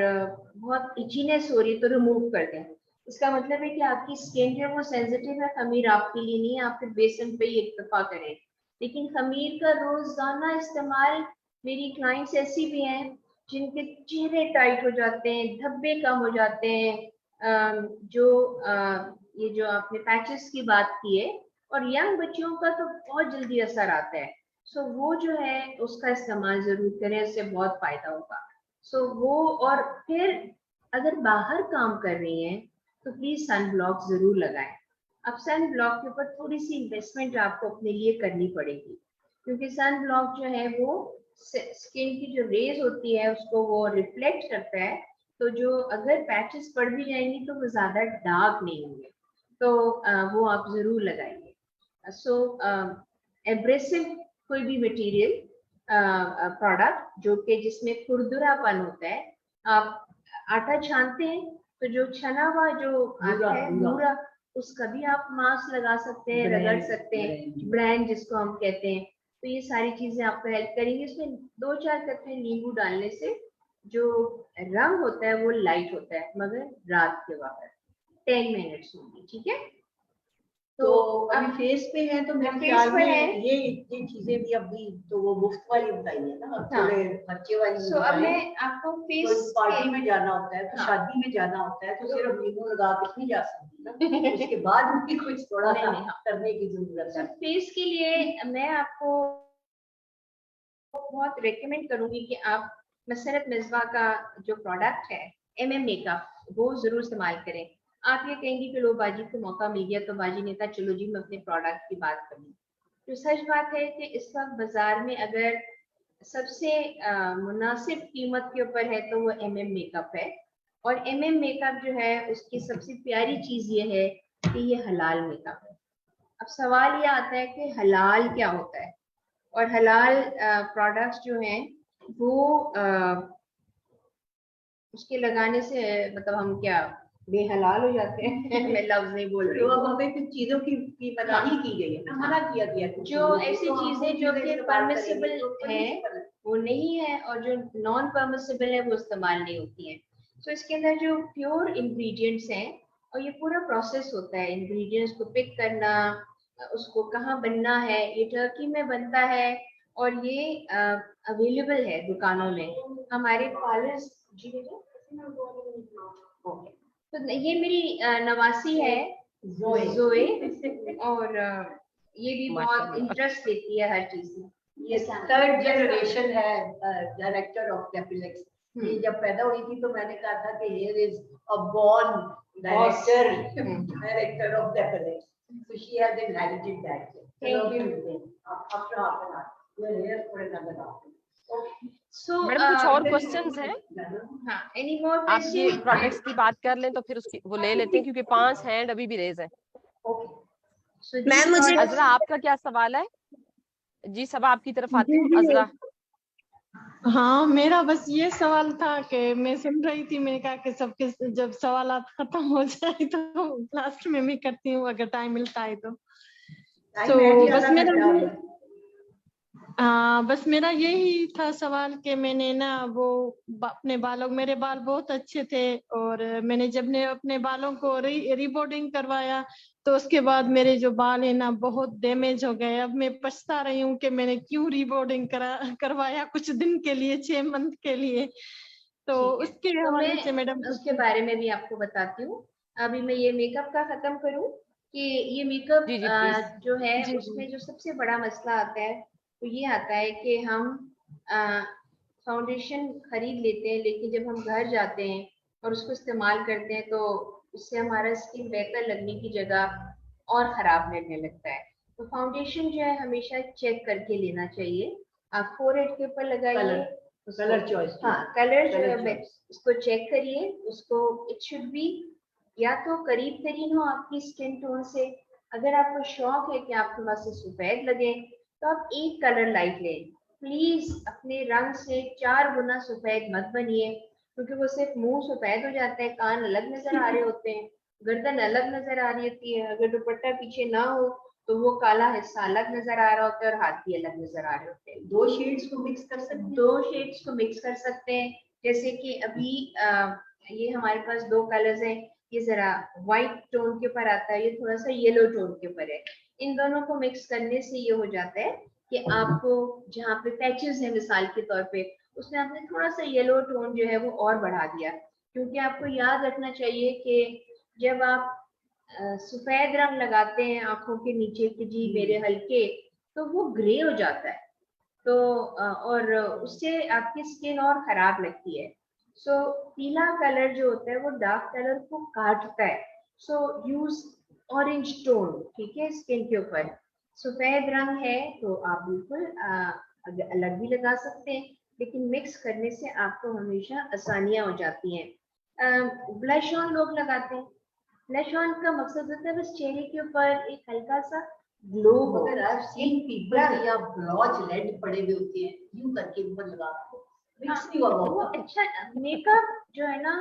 बहुत इचीनेस हो रही है, तो रिमूव कर दें। इसका मतलब है कि आपकी स्किन जो है वो सेंसिटिव है, खमीर आपके लिए नहीं है, आप फिर बेसन पे ही इक्तफा करें। लेकिन खमीर का रोजाना इस्तेमाल, मेरी क्लाइंट्स ऐसी भी हैं जिनके चेहरे टाइट हो जाते हैं, धब्बे कम हो जाते हैं, ये जो आपने पैचेस की बात की है, और यंग बच्चियों का तो बहुत जल्दी असर आता है। सो वो जो है उसका इस्तेमाल जरूर करें, उससे बहुत फायदा होगा। सो वो, और फिर अगर बाहर काम कर रही हैं तो प्लीज सन ब्लॉक जरूर लगाएं। अब सन ब्लॉक के ऊपर थोड़ी सी इन्वेस्टमेंट आपको अपने लिए करनी पड़ेगी, क्योंकि सन ब्लॉक जो है वो स्किन की जो रेज होती है उसको वो रिफ्लेक्ट करता है, तो जो अगर पैचेस पड़ भी जाएंगी तो वो ज्यादा डार्क नहीं होंगे, तो वो आप जरूर लगाइए। सो एब्रेसिव कोई भी मटेरियल प्रोडक्ट जो कि जिसमें खुरदुरापन होता है, आप आटा छानते हैं तो जो छना हुआ जो आटा है पूरा, उसका भी आप मास्क लगा सकते हैं, रगड़ सकते हैं, ब्रांड जिसको हम कहते हैं। तो ये सारी चीजें आपको हेल्प करेंगी। इसमें 2-4 कतरे नींबू डालने से जो रंग होता है वो लाइट होता है, मगर रात के वक्त 10 मिनट्स होंगी, ठीक है। तो अभी फेस पे है, तो मेरे ख्याल में ये चीजें भी अभी तो वो मुफ्त वाली बताइए ना, थोड़े खर्चे वाली। सो अब मैं आपको फेस, पार्टी में जाना होता है, तो शादी में जाना होता है, तो सिर्फ नींबू लगा के नहीं जा सकती ना, उसके बाद भी कुछ थोड़ा करने की जरूरत है। फेस के लिए मैं आपको बहुत रेकमेंड करूंगी कि आप मसरत मिसबा का जो प्रोडक्ट है MM मेकअप, वो जरूर इस्तेमाल करें। आप ये कहेंगी कि लो बाजी को मौका मिल गया तो बाजी ने कहा चलो जी मैं अपने प्रोडक्ट की बात करूँ। तो सच बात है कि इस वक्त बाजार में अगर सबसे मुनासिब कीमत के ऊपर है तो वो MM मेकअप है, और MM मेकअप जो है उसकी सबसे प्यारी चीज ये है कि ये हलाल मेकअप है। अब सवाल ये आता है कि हलाल क्या होता है, और हलाल प्रोडक्ट्स जो हैं वो उसके लगाने से मतलब हम क्या बेहलाल हो जाते हैं? मैं लफ्ज नहीं बोल रही हूँ। अब हमें कुछ चीजों की मनाही की गई है ना, मना किया गया है। जो ऐसी चीजें जो कि परमिसिबल है वो नहीं है, और जो नॉन परमिसिबल है वो इस्तेमाल नहीं होती हैं। तो इसके अंदर जो प्योर इंग्रेडिएंट्स हैं और ये पूरा प्रोसेस होता है, इंग्रेडिएंट्स को पिक करना, उसको कहाँ बनना है। ये टर्की में बनता है और ये अवेलेबल है दुकानों में। हमारे पार्लर्स जी ओके, तो ये मेरी नवासी है जोए और ये भी बहुत इंटरेस्ट लेती है हर चीज में। ये 3rd जनरेशन है डायरेक्टर ऑफ डेपिलेक्स। ये जब पैदा हुई थी तो मैंने कहा था कि here is a born director of Depilex, so she has inherited that. Thank you. After half an hour you are here for another half. Okay, so madam कुछ और क्वेश्चंस हैं? हाँ, any more आप ये questions? प्रोडक्ट्स की बात कर लें तो फिर उसकी वो ले लेते हैं, क्योंकि 5 हैंड अभी भी रेज है। Okay. So मैम, मुझे अजरा आपका क्या सवाल है? जी सब आपकी तरफ आती हूँ। अजरा हाँ, मेरा बस ये सवाल था कि मैं सुन रही थी, मैंने कहा कि सबके जब सवालात खत्म हो जाए तो लास्ट में मैं करती हूँ अगर टाइम मिलता है तो। बस मेरा यही था सवाल कि मैंने ना वो अपने बालों, मेरे बाल बहुत अच्छे थे और मैंने जब अपने बालों को रिबॉर्डिंग करवाया तो उसके बाद मेरे जो बाल है ना बहुत डैमेज हो गए। अब मैं पछता रही हूँ कि मैंने क्यों रिबॉर्डिंग करवाया कुछ दिन के लिए, 6 मंथ के लिए। तो उसके हवाले से मैडम उसके बारे में भी आपको बताती हूँ। अभी मैं ये मेकअप का खत्म करूँ कि ये मेकअप जो है उसमें जो सबसे बड़ा मसला आता है तो ये आता है कि हम फाउंडेशन खरीद लेते हैं, लेकिन जब हम घर जाते हैं और उसको इस्तेमाल करते हैं तो उससे हमारा स्किन बेहतर लगने की जगह और खराब लगने लगता है। तो फाउंडेशन जो है हमेशा चेक करके लेना चाहिए। आप फोरहेड के ऊपर लगाइए, कलर चॉइस, हाँ कलर जो है उसको चेक करिए, उसको इट शुड बी या तो करीब तरीन हो आपकी स्किन टोन से। अगर आपको शौक है कि आप थोड़ा सा सफेद लगे तो आप एक कलर लाइट लें। प्लीज अपने रंग से 4 गुना सफेद मत बनिए, क्योंकि वो सिर्फ मुंह सफेद हो जाता है, कान अलग नजर आ रहे होते हैं, गर्दन अलग नजर आ रही होती है, अगर दुपट्टा पीछे ना हो तो वो काला हिस्सा अलग नजर आ रहा होता है और हाथ भी अलग नजर आ रहे होते हैं। 2 शेड्स को मिक्स कर सकते हैं, 2 शेड्स को मिक्स कर सकते हैं। जैसे कि अभी ये हमारे पास 2 कलर्स हैं, ये जरा व्हाइट टोन के ऊपर आता है, ये थोड़ा सा येलो टोन के ऊपर है। इन दोनों को मिक्स करने से ये हो जाता है कि आपको जहाँ पे पैचेस है मिसाल के तौर पे, उसमें आपने थोड़ा सा येलो टोन जो है वो और बढ़ा दिया। क्योंकि आपको याद रखना चाहिए कि जब आप सफेद रंग लगाते हैं आंखों के नीचे कि जी मेरे हल्के, तो वो ग्रे हो जाता है, तो और उससे आपकी स्किन और खराब लगती है। सो पीला कलर जो होता है वो डार्क कलर को काटता है। सो यूज ऑरेंज टोन, ठीक है, स्किन के ऊपर। सफेद रंग है तो आप बिल्कुल अलग भी लगा सकते हैं, लेकिन मिक्स करने से आपको हमेशा आसानियां हो जाती हैं। ब्लश ऑन लोग लगाते हैं, ब्लश ऑन का मकसद होता है बस चेहरे के ऊपर एक हल्का सा ग्लो हो। अगर आप सीन पीपल या ब्लॉच रेड पड़े हुए होते हैं, यूं करके ऊपर लगा दो, मिक्स नहीं होगा। वो अच्छा मेकअप जो है ना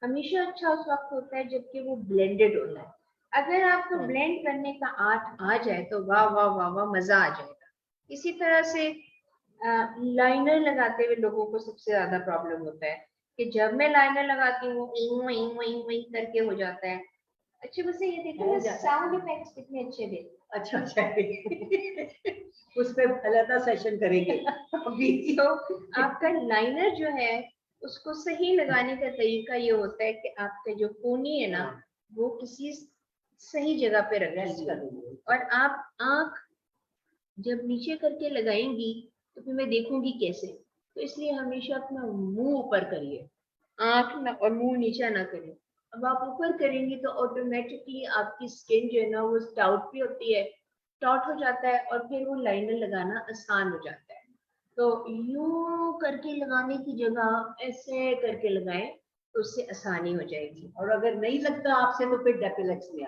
हमेशा अच्छा उस वक्त होता है जबकि वो ब्लेंडेड होता है। अगर आपको ब्लेंड करने का आर्ट आ जाए तो वाह वाह वाह वाह मजा आ जाएगा। इसी तरह से लाइनर लगाते हुए लोगों को सबसे ज्यादा प्रॉब्लम होता है कि जब मैं लाइनर लगाती हूँ वो करके हो जाता है। अच्छे वैसे ये देखो ना साउंड इफेक्ट्स कितने अच्छे थे। अच्छा उस पे अलग सेशन करेंगे अभी। तो आपका लाइनर जो है उसको सही लगाने का तरीका ये होता है कि आपका जो कोनी है ना वो किसी सही जगह पे रख लीजिए, और आप आंख जब नीचे करके लगाएंगी तो फिर मैं देखूंगी कैसे, तो इसलिए हमेशा अपना मुंह ऊपर करिए, आंख ना और मुंह नीचा ना करिए। अब आप ऊपर करेंगी तो ऑटोमेटिकली आपकी स्किन जो है ना वो स्टाउट भी होती है, स्टाउट हो जाता है और फिर वो लाइनर लगाना आसान हो जाता है। तो यूं करके लगाने की जगह ऐसे करके लगाएं तो उससे आसानी हो जाएगी। और अगर नहीं लगता आपसे तो फिर डेपिलेक्स में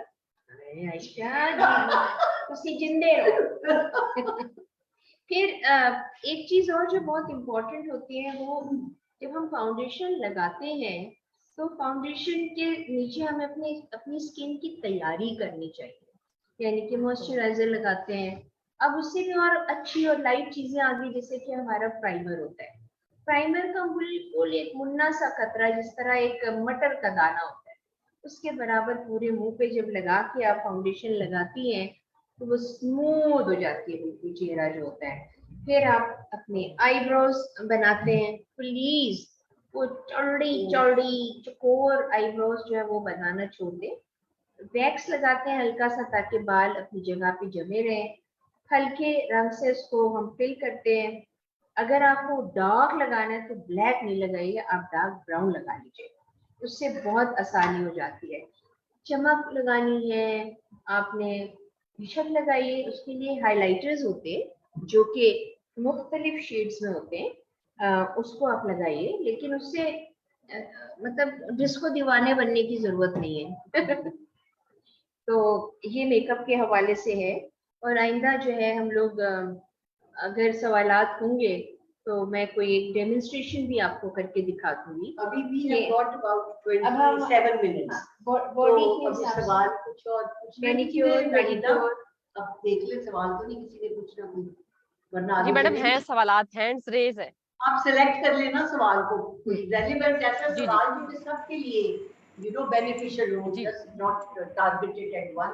उसी जिंदे रहो। फिर एक चीज और जो बहुत इम्पोर्टेंट होती है वो जब हम फाउंडेशन लगाते हैं तो फाउंडेशन के नीचे हमें अपनी स्किन की तैयारी करनी चाहिए, यानी कि मॉइस्चराइजर लगाते हैं। अब उससे भी और अच्छी और लाइट चीजें आ गई, जैसे कि हमारा प्राइमर होता है। प्राइमर का बिल्कुल एक मुन्ना सा कतरा, जिस तरह एक मटर का दाना होता है, उसके बराबर पूरे मुंह पे जब लगा के आप फाउंडेशन लगाती हैं तो वो स्मूथ हो जाती है बिल्कुल चेहरा जो होता है। फिर आप अपने आईब्रोज बनाते हैं। प्लीज वो चौड़ी चौड़ी चकोर आईब्रोज जो है वो बनाना छोड़ दें। वैक्स लगाते हैं हल्का सा ताकि बाल अपनी जगह पे जमे रहें। हल्के रंग से इसको हम फिल करते हैं। अगर आपको डार्क लगाना है तो ब्लैक नहीं लगाइए, आप डार्क ब्राउन लगा लीजिए, उससे बहुत आसानी हो जाती है। चमक लगानी है आपने शट लगाइए, उसके लिए हाइलाइटर्स होते हैं जो कि मुख्तलिफ शेड्स में होते हैं, उसको आप लगाइए, लेकिन उससे मतलब डिस्को दीवाने बनने की जरूरत नहीं है। तो ये मेकअप के हवाले से है। और आइंदा जो है हम लोग अगर सवालात होंगे तो मैं कोई एक डेमोन्स्ट्रेशन भी आपको करके दिखा दूंगी। अभी भी have got about 27 minutes. Body तो के अभी हिसाब सवाल से कुछ और पूछना मैनिक्योर किसी ने नहीं ना? पेडिक्योर। अब देख ले, सवाल तो नहीं किसी ने पूछना कोई, वरना जी आगे मैडम चलेंगे। हैं सवालात, हैंड्स रेज है। आप सिलेक्ट कर लेना सवाल को, रेलेवेंट ऐसा जी जी सवाल जो कि सबके लिए बेनिफिशियल हो, जी just not targeted at one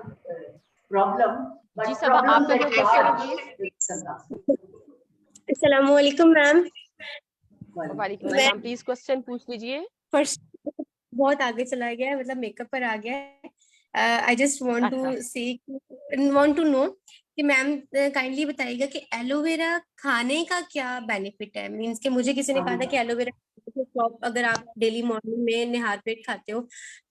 problem, जी बट सब प्रॉब्लम आपका दैट कोई यू क्वेश्चन है आर प्लीज? करना। अस्सलामुअलैकुम मैम। वालेकुम मैं सलाम, प्लीज क्वेश्चन पूछ लीजिए। फर्स्ट बहुत आगे चला गया है, मतलब मेकअप पर आ गया है। आई जस्ट वांट अच्छा टू से वांट टू नो कि मैम काइंडली बताइएगा कि एलोवेरा खाने का क्या बेनिफिट है। मींस कि मुझे किसी ने कहा था कि एलोवेरा अगर आप डेली मॉर्निंग में निहार पेट खाते हो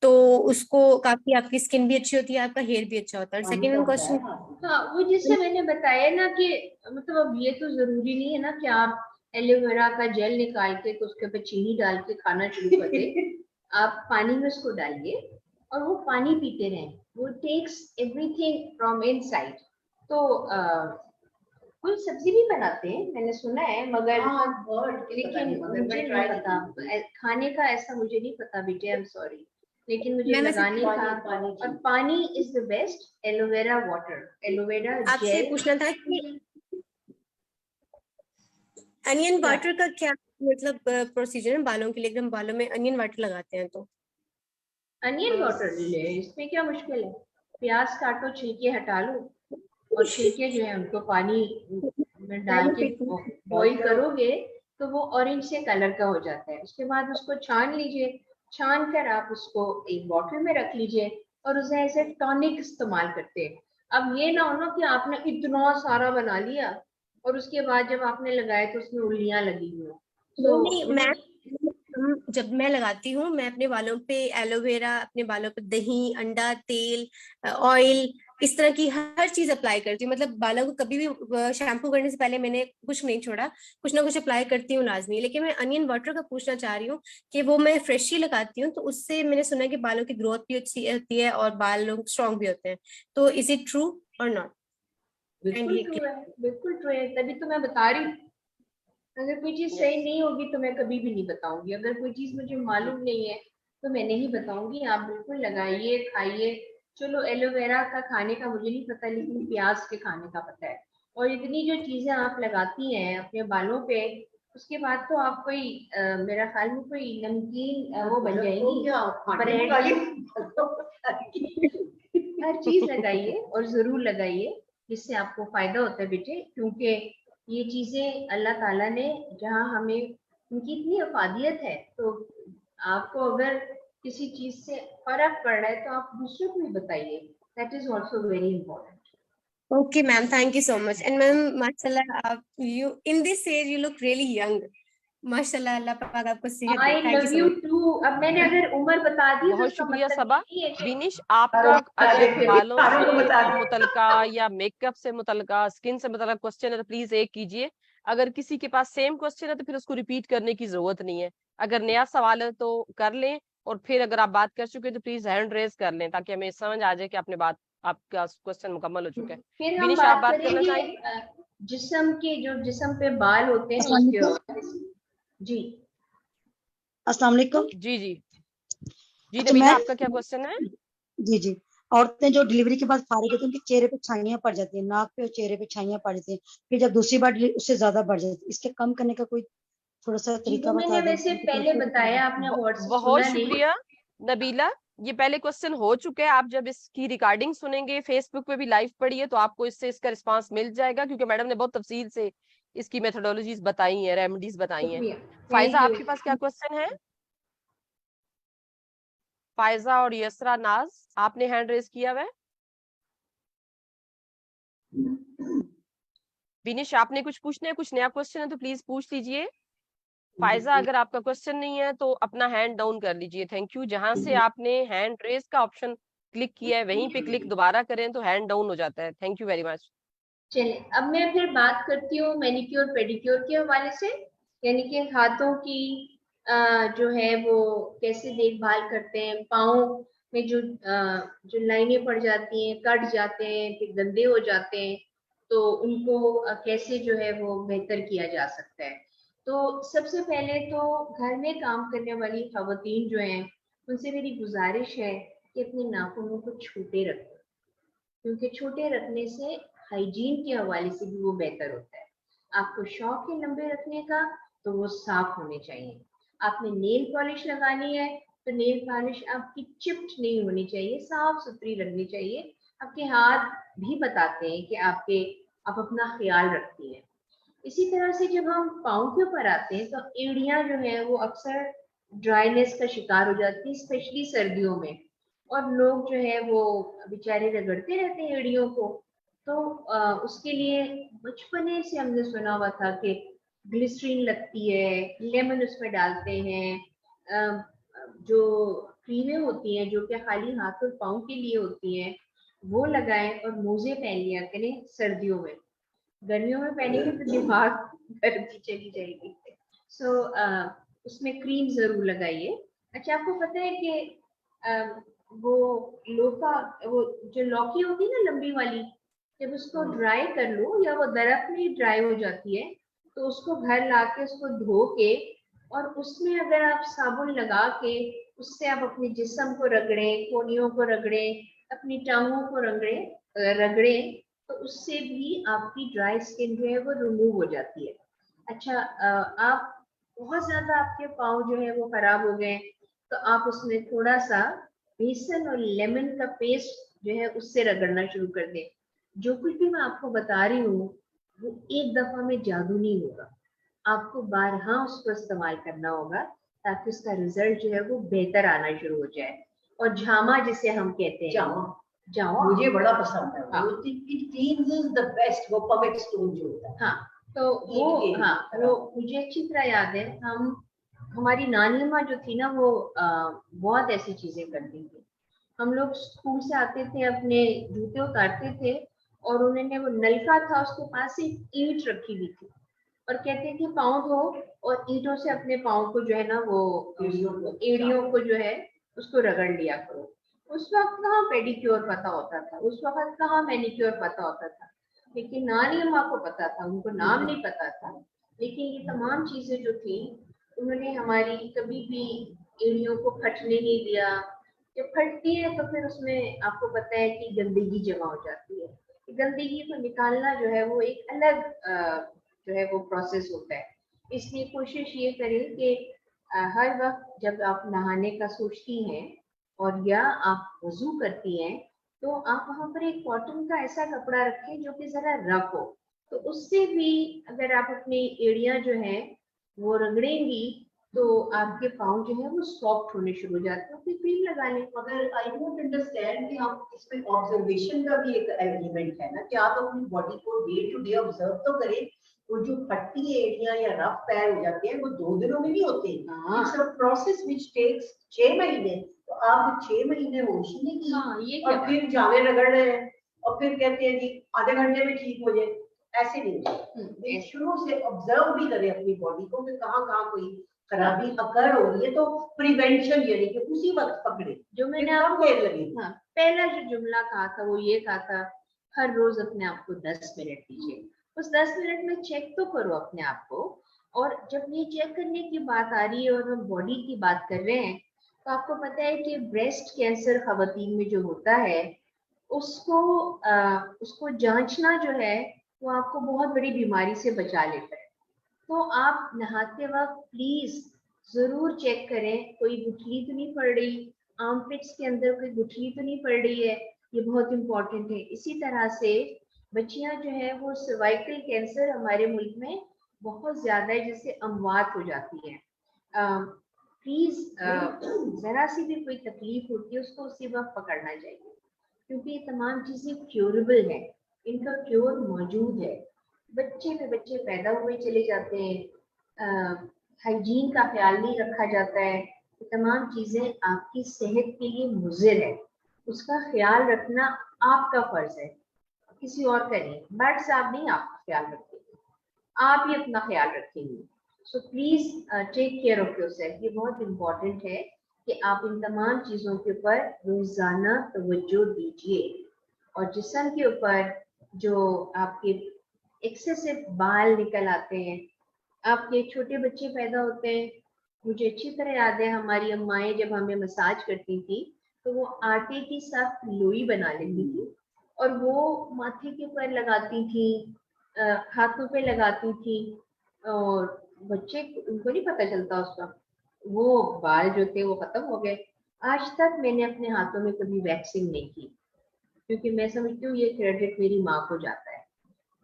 तो उसको काफी आपकी स्किन भी अच्छी होती है, आपका हेयर भी अच्छा होता है। सेकंड क्वेश्चन, हाँ वो जिससे मैंने बताया ना कि मतलब अब ये तो जरूरी नहीं है ना कि आप एलोवेरा का जेल निकाल के तो उसके ऊपर चीनी डाल के खाना शुरू कर दें। आप पानी में उसको डालिए और वो पानी पीते रहें, वो टेक्स एवरीथिंग फ्रॉम इनसाइड। तो कोई सब्जी भी बनाते हैं मैंने सुना है, मगर लेकिन मुझे नहीं पता खाने का, ऐसा मुझे नहीं पता बेटे, आई एम सॉरी, लेकिन मुझे लगाने का। और पानी is the best, aloe vera water, aloe vera आपसे जेल। पूछना था कि अनियन वाटर का क्या मतलब प्रोसीजर है बालों के लिए? एकदम बालों में अनियन वाटर लगाते हैं तो अनियन वाटर ले, इसमें क्या मुश्किल है? प्याज काटो, छिलके हटा लो और छिलके जो है उनको पानी में डाल के बॉईल करोगे तो वो ऑरेंज से कलर का हो जाता है। उसके बाद उसको छान लीजिए, छान कर आप उसको एक बॉटल में रख लीजिए और उसे ऐसे टॉनिक इस्तेमाल करते हैं। अब ये ना हो ना कि आपने इतना सारा बना लिया और उसके बाद जब आपने लगाया तो उसमें उल्लियां लगी हुई हो। नहीं मैं जब मैं लगाती हूँ मैं अपने बालों पे एलोवेरा, अपने बालों पे दही, अंडा, तेल, ऑयल, इस तरह की हर चीज अप्लाई करती हूँ। मतलब बालों को कभी भी शैम्पू करने से पहले मैंने कुछ नहीं छोड़ा, कुछ ना कुछ अप्लाई करती हूँ लाजमी। लेकिन मैं अनियन वाटर का पूछना चाह रही हूँ कि वो मैं फ्रेश ही लगाती हूँ तो उससे मैंने सुना है कि बालों की ग्रोथ भी अच्छी होती है और बाल लोग स्ट्रॉन्ग भी होते हैं। तो इज इट ट्रू और नॉट? बिल्कुल ट्रू है, बिल्कुल ट्रू है, तभी तो मैं बता रही हूँ। अगर कोई चीज सही नहीं होगी तो मैं कभी भी नहीं बताऊंगी। अगर कोई चीज मुझे मालूम नहीं है तो मैं नहीं बताऊंगी। आप बिल्कुल लगाइए, खाइए। चलो एलोवेरा का खाने का मुझे नहीं पता, लेकिन प्याज के खाने का पता है। और इतनी जो चीजें आप लगाती हैं अपने बालों पे, उसके बाद तो आप कोई मेरा ख्याल में कोई नमकीन वो बन जाएगी, ब्रेड। हर चीज लगाइए और जरूर लगाइए, जिससे आपको फायदा होता है बेटे। क्योंकि ये चीजें अल्लाह ताला ने जहाँ हमें उनकी इतनी अफादियत है, तो आपको अगर किसी चीज से फर्क पड़ रहा है तो आप दूसरों को भी बताइए। That is also very important. Okay ma'am, thank you so much. And ma'am माशाल्लाह, आप you in this age you look really young. माशाल्लाह, अल्लाह पाक आपको सेहत दे। I thank love you you so much. Too. अब मैंने अगर उम्र बता दी तो बहुत उसका शुक्रिया मतलब सबा। नहीं है कि विनिश, आपको अगर बालों से मुतलका या मेकअप से मुतलका, स्किन से मुतलका क्वेश्चन है तो प्लीज एक कीजिए। अगर किसी के पास सेम क्वेश्चन है तो फिर उसको रिपीट करने की जरूरत नहीं है। अगर नया सवाल है तो कर लें, और फिर अगर आप बात कर चुके हैं तो प्लीज हैंड रेज कर लें ताकि हमें समझ आ जाए कि आपने बात, आपका क्वेश्चन मुकम्मल हो चुका है। फिर हम विनिश, आप बात करना करेंगे चाहेंगे? जिस्म के, जो जिस्म पे बाल होते हैं उसके। जी अस्सलाम वालेकुम। जी जी जी अच्छा, नबीला, मैं आपका क्या क्वेश्चन है? जी औरतें जो डिलीवरी के बाद फारिग होती हैं उनके चेहरे पे छाइयां पड़ जाती हैं, नाक पे और चेहरे पे छाइयां पड़ जाती हैं, फिर जब दूसरी बार उससे ज्यादा बढ़ जाती है। इसके कम करने का कोई थोड़ा सा जी, तरीका तो बता मैंने दें। वैसे पहले बताया, आपने गौर से बहुत सुना नहीं। शुक्रिया नबीला। ये पहले क्वेश्चन हो चुके हैं, आप जब इसकी रिकॉर्डिंग सुनेंगे, फेसबुक पे भी लाइव पढ़िए तो आपको इससे इसका रिस्पांस मिल जाएगा, क्योंकि मैडम ने बहुत तफसील से इसकी मेथोडोलॉजीज बताई हैं, रेमेडीज बताई हैं। Faiza thank you. आपके पास क्या क्वेश्चन है? फायजा और यसरा नाज, आपने हैंड रेज किया हुआ है। विनिश, आपने कुछ पूछना है, कुछ नया क्वेश्चन है तो प्लीज पूछ लीजिए। फायजा, अगर आपका क्वेश्चन नहीं है तो अपना हैंड डाउन कर लीजिए। Thank you. जहां से आपने हैंड रेज का ऑप्शन क्लिक किया है वहीं पे क्लिक दोबारा करें तो हैंड डाउन हो जाता है। Thank you very much. चलिए, अब मैं फिर बात करती हूँ मैनिक्योर पेडिक्योर के हवाले से, यानी कि हाथों की जो है वो कैसे देखभाल करते हैं, पाँव में जो लाइनें पड़ जाती हैं, कट जाते हैं, फिर गंदे हो जाते हैं, तो उनको कैसे जो है वो बेहतर किया जा सकता है। तो सबसे पहले तो घर में काम करने वाली खवातीन जो हैं उनसे मेरी गुजारिश है कि अपने नाखूनों को छोटे रखें, क्योंकि छोटे रखने से हाइजीन के हवाले से भी वो बेहतर होता है। आपको शौक है लंबे रखने का तो वो साफ होने चाहिए। आपने नेल पॉलिश लगानी है तो नेल पॉलिश आपकी चिप्ड नहीं होनी चाहिए, साफ सुथरी रखनी चाहिए। आपके हाथ भी बताते हैं कि आप अपना ख्याल रखती हैं। इसी तरह से जब हम पाँव के ऊपर आते हैं तो एड़ियां जो है वो अक्सर ड्राइनेस का शिकार हो जाती है, स्पेशली सर्दियों में, और लोग जो है वो बेचारे रगड़ते रहते हैं एड़ियों को। तो उसके लिए बचपने से हमने सुना हुआ था कि ग्लिसरीन लगती है, लेमन उसमें डालते हैं, जो क्रीमें होती हैं जो कि खाली हाथ और पाँव के लिए होती हैं वो लगाएं, और मोजे पहन लिया करें सर्दियों में। गर्मियों में पहनेंगे तो दिमाग गर्मी चली जाएगी। सो उसमें क्रीम जरूर लगाइए। अच्छा, आपको पता है कि वो जो लौकी होती है ना लंबी वाली, जब उसको ड्राई कर लो या वो दरख्त में ड्राई हो जाती है तो उसको घर लाके उसको धो के और उसमें अगर आप साबुन लगा के उससे आप अपने जिस्म को रगड़ें, कोहनियों को रगड़ें, अपनी टांगों को रगड़ें तो उससे भी आपकी ड्राई स्किन जो है वो रिमूव हो जाती है। अच्छा, आप बहुत ज्यादा आपके पाँव जो है वो खराब हो गए तो आप उसमें थोड़ा सा बेसन और लेमन का पेस्ट जो है उससे रगड़ना शुरू कर दें। जो कुछ भी मैं आपको बता रही हूँ वो एक दफा में जादू नहीं होगा, आपको बारहा उसको इस्तेमाल करना होगा ताकि उसका रिजल्ट जो है वो बेहतर आना शुरू हो जाए। और झामा जिसे हम कहते हैं, जामा मुझे बड़ा पसंद है। हाँ, इट क्लींस द बेस्ट, वो पवेट स्टोन जो होता है। हाँ, तो वो मुझे अच्छी तरह याद है। हमारी नानी माँ जो थी ना वो बहुत ऐसी चीजें करती थी। हम लोग स्कूल से आते थे, अपने जूते उतारते थे और उन्होंने वो नलका था उसके पास ही ईंट रखी हुई थी और कहते थे पाँव धो और ईंटों से अपने पाँव को जो है ना वो एड़ियों को जो है उसको रगड़ लिया करो। उस वक्त कहाँ पेडिक्योर पता होता था, उस वक्त कहाँ मैनिक्योर पता होता था, लेकिन नानी अम्मा को पता था, उनको नाम नहीं पता था। लेकिन ये तमाम चीजें जो थी उन्होंने हमारी कभी भी एड़ियों को फटने नहीं दिया। जब फटती है तो फिर उसमें आपको पता है कि गंदगी जमा हो जाती है। गंदगी को निकालना जो है वो एक अलग जो है वो प्रोसेस होता है। इसलिए कोशिश ये करें कि हर वक्त जब आप नहाने का सोचती हैं और या आप वजू करती हैं तो आप वहां पर एक कॉटन का ऐसा कपड़ा रखें जो कि जरा रफ हो, तो उससे भी अगर आप अपनी एड़ियां जो है वो रगड़ेंगी तो आपके पाँव जो है वो सॉफ्ट होने शुरू हो जाते हैं। फिर क्रीम लगा लें। मगर आई डोंट अंडरस्टैंड कि हम इसमें ऑब्जर्वेशन का भी एक एलिमेंट है ना कि आप अपनी बॉडी को डे टू डे ऑब्जर्व तो करें। वो जो फटती एरिया या रफ पैर हो जाते हैं वो 2 दिनों में नहीं होते। It's a process which takes 6 महीने। तो आप 6 महीने होश ही नहीं की और फिर जावे रगड़ रहे हैं और फिर कहते हैं जी आधे घंटे में ठीक हो जाए, ऐसे नहीं। शुरू से ऑब्जर्व भी करें अपनी बॉडी को कि कहाँ कहाँ कोई खराबी अकर हो रही है तो प्रिवेंशन यानी कि उसी वक्त पकड़े। जो मैंने आपको पहला जो जुमला कहा था वो ये कहा था, हर रोज अपने आप को 10 मिनट दीजिए। उस 10 मिनट में चेक तो करो अपने आप को। और जब ये चेक करने की बात आ रही है और हम बॉडी की बात कर रहे हैं तो आपको पता है कि ब्रेस्ट कैंसर खवातीन में जो होता है उसको जांचना जो है वो आपको बहुत बड़ी बीमारी से बचा लेता है। तो आप नहाते वक्त प्लीज जरूर चेक करें कोई गुठली तो नहीं पड़ रही, आर्मपिट्स के अंदर कोई गुठली तो नहीं पड़ रही है, ये बहुत इम्पोर्टेंट है। इसी तरह से बच्चियां जो है वो सर्वाइकल कैंसर हमारे मुल्क में बहुत ज्यादा है, जिससे अमवात हो जाती है। प्लीज जरा सी भी कोई तकलीफ होती है उसको उसी वक्त पकड़ना चाहिए, क्योंकि ये तमाम चीजें क्योरेबल है, इनका क्योर मौजूद है। बच्चे पे बच्चे पैदा हुए चले जाते हैं, हाइजीन का ख्याल नहीं रखा जाता है, ये तमाम चीजें आपकी सेहत के लिए मुज़िर है, उसका ख्याल रखना आपका फर्ज है, किसी और का नहीं। बट साहब नहीं आपका ख्याल रखेंगे, आप ही अपना ख्याल रखेंगे। So please take care of yourself. ये बहुत इम्पोर्टेंट है कि आप इन तमाम चीज़ों के ऊपर रोज़ाना तवज्जो दीजिए। और जिस्म के ऊपर जो आपके एक्सेसिव बाल निकल आते हैं, आपके छोटे बच्चे पैदा होते हैं, मुझे अच्छी तरह याद है हमारी अम्माएं जब हमें मसाज करती थी तो वो आटे की सख्त लोई बना लेती थी और वो माथे के ऊपर लगाती थी, हाथों पे लगाती थी, और बच्चे उनको नहीं पता चलता उसका, वो बाल जो थे वो खत्म हो गए। आज तक मैंने अपने हाथों में कभी वैक्सिंग नहीं की, क्योंकि मैं समझती हूँ ये क्रेडिट मेरी माँ को जाता है।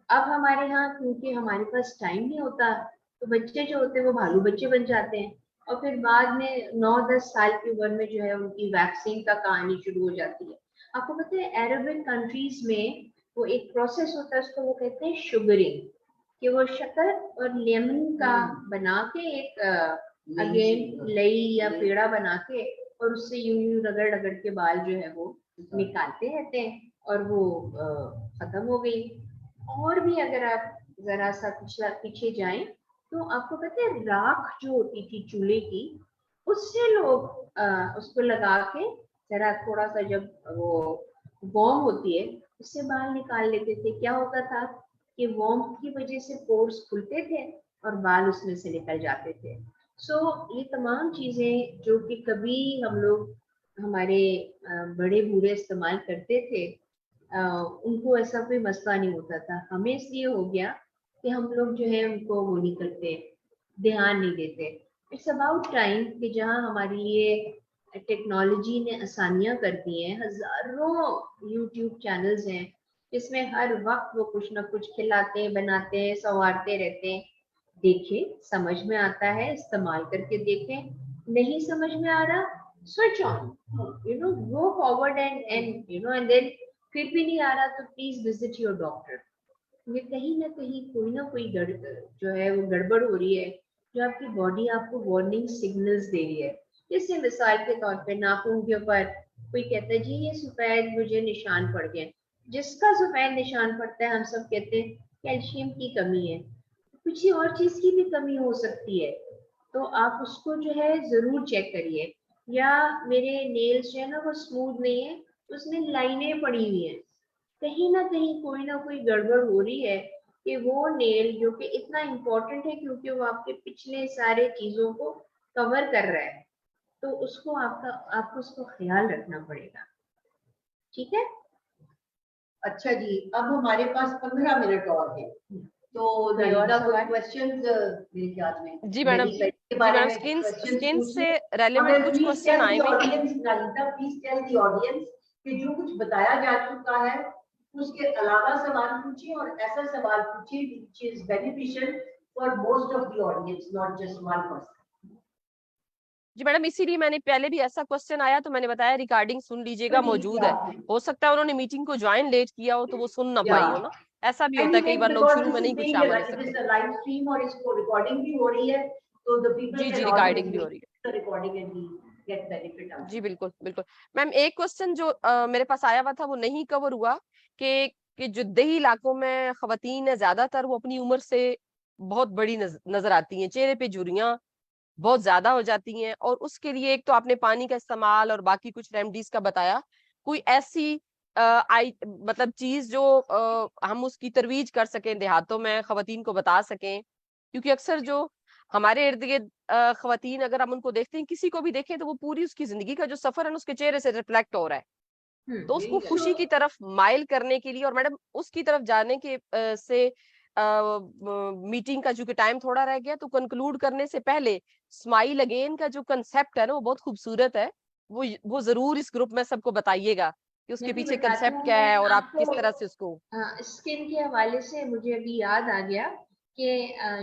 अब हमारे यहाँ क्योंकि हमारे पास टाइम नहीं होता, तो बच्चे जो होते हैं वो भालू बच्चे बन जाते हैं, और फिर बाद में 9-10 साल की उम्र में जो है उनकी वैक्सीन का कहानी शुरू हो जाती है। आपको पता है अरबिक कंट्रीज में वो एक प्रोसेस होता है, उसको वो कहते हैं शुगरिंग, कि वो शक्कर और लेमन का बना के एक अगेन लई या पेड़ा बना के और उससे यूं रगड़ रगड़ के बाल जो है वो निकालते रहते हैं और वो खत्म हो गई। और भी अगर आप जरा सा पीछे जाएं तो आपको पता है राख जो होती थी चूल्हे की, उससे लोग उसको लगा के जरा थोड़ा सा जब वो वार्म होती है उससे बाल निकाल लेते थे। क्या होता था कि वार्म की वजह से पोर्स खुलते थे और बाल उसमें से निकल जाते थे। सो ये तमाम चीजें जो कि कभी हम लोग हमारे बड़े बूढ़े इस्तेमाल करते थे, उनको ऐसा कोई मसला नहीं होता था। हमें इसलिए हो गया कि हम लोग जो है उनको वो नहीं करते, ध्यान नहीं देते। इट्स अबाउट टाइम कि जहाँ हमारे लिए टेक्नोलॉजी ने आसानियां कर दी हैं, हजारों यूट्यूब चैनल्स हैं जिसमें हर वक्त वो कुछ ना कुछ खिलाते बनाते हैं, संवारते रहते हैं। देखें, समझ में आता है इस्तेमाल करके देखें, नहीं समझ में आ रहा switch on, go forward and and then फिर भी नहीं आ रहा तो प्लीज विजिट योर डॉक्टर। ये कहीं ना कहीं कोई ना कोई जो है वो गड़बड़ हो रही है, जो आपकी बॉडी आपको वार्निंग सिग्नल्स दे रही है। जैसे मिसाल के तौर पे नाखून के ऊपर कोई कहता है जी ये सफेद मुझे निशान पड़ गए, जिसका सफेद निशान पड़ता है हम सब कहते हैं कैल्शियम की कमी है, किसी और चीज की भी कमी हो सकती है, तो आप उसको जो है जरूर चेक करिए। या मेरे नेल्स जो है ना वो स्मूथ नहीं है, उसमें लाइनें पड़ी हुई हैं, कहीं ना कोई गड़बड़ हो रही है कि वो नेल जो कि इतना इम्पोर्टेंट है क्योंकि वो आपके पिछले सारे चीजों को कवर कर रहा है, तो उसको आपको उसको ख्याल रखना पड़ेगा। ठीक है, अच्छा जी, अब हमारे पास 15 मिनट और है, तो क्वेश्चंस मेरे ख्याल में जी मैडम, स्किन से रेलेवेंट कुछ क्वेश्चन आए हुए हैं। प्लीज टेल द ऑडियंस कि जो कुछ बताया जा चुका है उसके अलावा सवाल पूछिए, और ऐसा सवाल पूछिए which is beneficial for most of the audience, not just one person. जी मैडम, इसीलिए मैंने पहले भी ऐसा क्वेश्चन आया तो मैंने बताया रिकॉर्डिंग सुन लीजिएगा, मौजूद है। हो सकता है उन्होंने मीटिंग को ज्वाइन लेट किया हो तो वो सुन ना पाई हो ना, ऐसा भी होता है, कई बार लोग शुरू में नहीं कुछ शामिल हो सकते। लाइव स्ट्रीम और इसको रिकॉर्डिंग भी हो रही है, तो द पीपल जी रिकॉर्डिंग भी हो रही है, रिकॉर्डिंग एंड गेट बेनिफिट। जी बिल्कुल बिल्कुल। मैम एक क्वेश्चन जो मेरे पास आया हुआ था वो नहीं कवर हुआ कि जो देही इलाकों में खवातीन है ज्यादातर वो अपनी उम्र से बहुत बड़ी नजर आती हैं, चेहरे पे झुर्रियां बहुत ज्यादा हो जाती हैं, और उसके लिए एक तो आपने पानी का इस्तेमाल और बाकी कुछ रेमेडीज का बताया, कोई ऐसी मतलब चीज जो हम उसकी तरवीज कर सकें, देहातों में खवातीन को बता सकें, क्योंकि अक्सर जो हमारे इर्द गिर्द खवातीन अगर हम उनको देखते हैं, किसी को भी देखें तो वो पूरी उसकी जिंदगी का जो सफर है उसके चेहरे से रिफ्लेक्ट हो रहा है, तो उसको खुशी की तरफ माइल करने के लिए, और मैडम उसकी तरफ जाने के से मीटिंग का चूंकि टाइम थोड़ा रह गया, तो कंक्लूड करने से पहले स्माइल अगेन का जो कंसेप्ट है ना वो बहुत खूबसूरत है, वो जरूर इस ग्रुप में सबको बताइएगा कि उसके मैं भी पीछे बताती कंसेप्ट हूँ, क्या है मैं और आप किस आपको तरह से उसको। स्किन के हवाले से मुझे अभी याद आ गया कि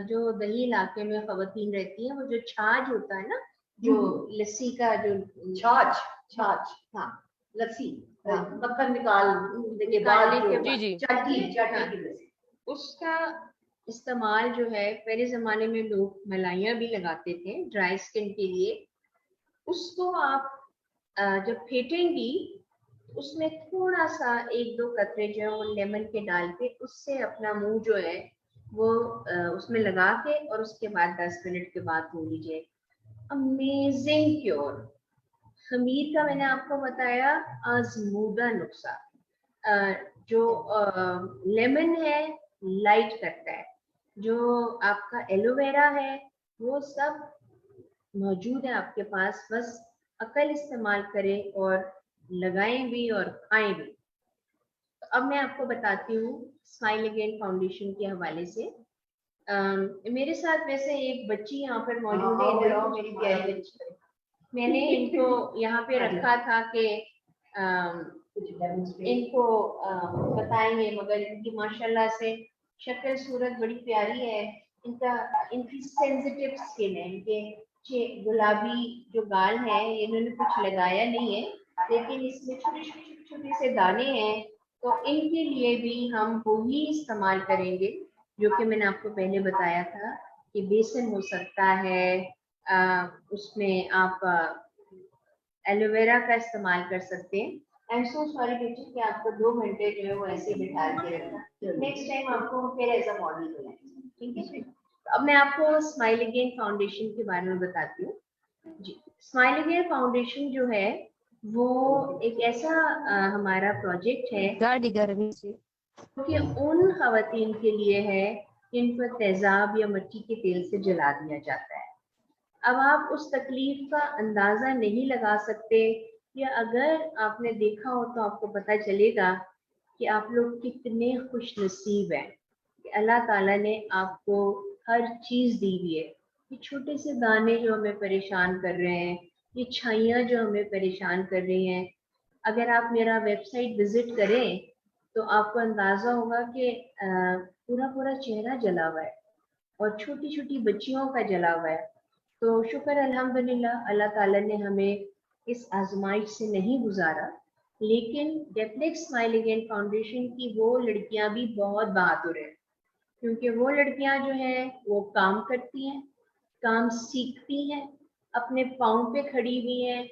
जो दही इलाके में खवातीन रहती हैं, वो जो छाछ होता है ना, जो लस्सी का जो छाछ, छाछ, हाँ लस्सी, हाँ, मक्खन निकालने के निकालने बाद के जो बाद जी। चाटी हाँ, की लस्सी, उसका इस्तेमाल जो है पहले जमाने में लोग मलाइयाँ भी लगाते थे ड्राई स्किन के लिए। उसको आप जब फेंटेंगी उसमें थोड़ा सा 1-2 कतरे जो है वो लेमन के डाल के उससे अपना मुंह जो है वो उसमें लगा के और उसके बाद 10 मिनट के बाद धो लीजिए। Amazing cure. खमीर का मैंने आपको बताया आजमूदा नुस्खा। जो लेमन है लाइट करता है, जो आपका एलोवेरा है वो सब मौजूद है आपके पास, बस अकल इस्तेमाल करें और लगाएं भी और खाएं भी। तो अब मैं आपको बताती हूँ स्माइल अगेन फाउंडेशन के हवाले से। मेरे साथ वैसे एक बच्ची यहाँ पर मौजूद है, इधर आओ मेरी प्यारी बच्ची। मैंने इनको यहाँ पे रखा था कि इनको बताएंगे, मगर इनकी माशाल्लाह से शक्ल सूरत बड़ी प्यारी है। इनकी सेंसिटिव स्किन है, इनके गुलाबी जो गाल हैं, इन्होंने कुछ लगाया नहीं है लेकिन इसमें छोटे से दाने हैं, तो इनके लिए भी हम वही इस्तेमाल करेंगे जो कि मैंने आपको पहले बताया था कि बेसन हो सकता है, उसमें आप एलोवेरा का इस्तेमाल कर सकते हैं। आई एम सो सॉरी बेटी कि आपको 2 घंटे जो है वो ऐसे ही बिठा के रखा, नेक्स्ट टाइम आपको फिर एज अ मॉडल बनाएंगे, ठीक है। तो अब मैं आपको स्माइल अगेन फाउंडेशन के बारे में बताती हूँ जी। स्माइल अगेन फाउंडेशन जो है वो एक ऐसा हमारा प्रोजेक्ट है कि उन खवातीन के लिए है जिनको तेजाब या मिट्टी के तेल से जला दिया जाता है। अब आप उस तकलीफ का अंदाजा नहीं लगा सकते, या अगर आपने देखा हो तो आपको पता चलेगा कि आप लोग कितने खुश नसीब हैं कि अल्लाह ताला ने आपको हर चीज़ दी हुई है। ये छोटे से दाने जो हमें परेशान कर रहे हैं, ये छाइयाँ जो हमें परेशान कर रही हैं, अगर आप मेरा वेबसाइट विजिट करें तो आपको अंदाजा होगा कि पूरा चेहरा जला हुआ है और छोटी छोटी बच्चियों का जला हुआ है। तो शुक्र अल्हम्दुलिल्लाह अल्लाह ताला ने हमें इस आजमाइश से नहीं गुजारा, लेकिन डेप्लेक्स स्माइल अगेन फाउंडेशन की वो लड़कियां भी बहुत बहादुर है, क्योंकि वो लड़कियां जो हैं वो काम करती हैं, काम सीखती हैं, अपने पाँव पे खड़ी हुई हैं।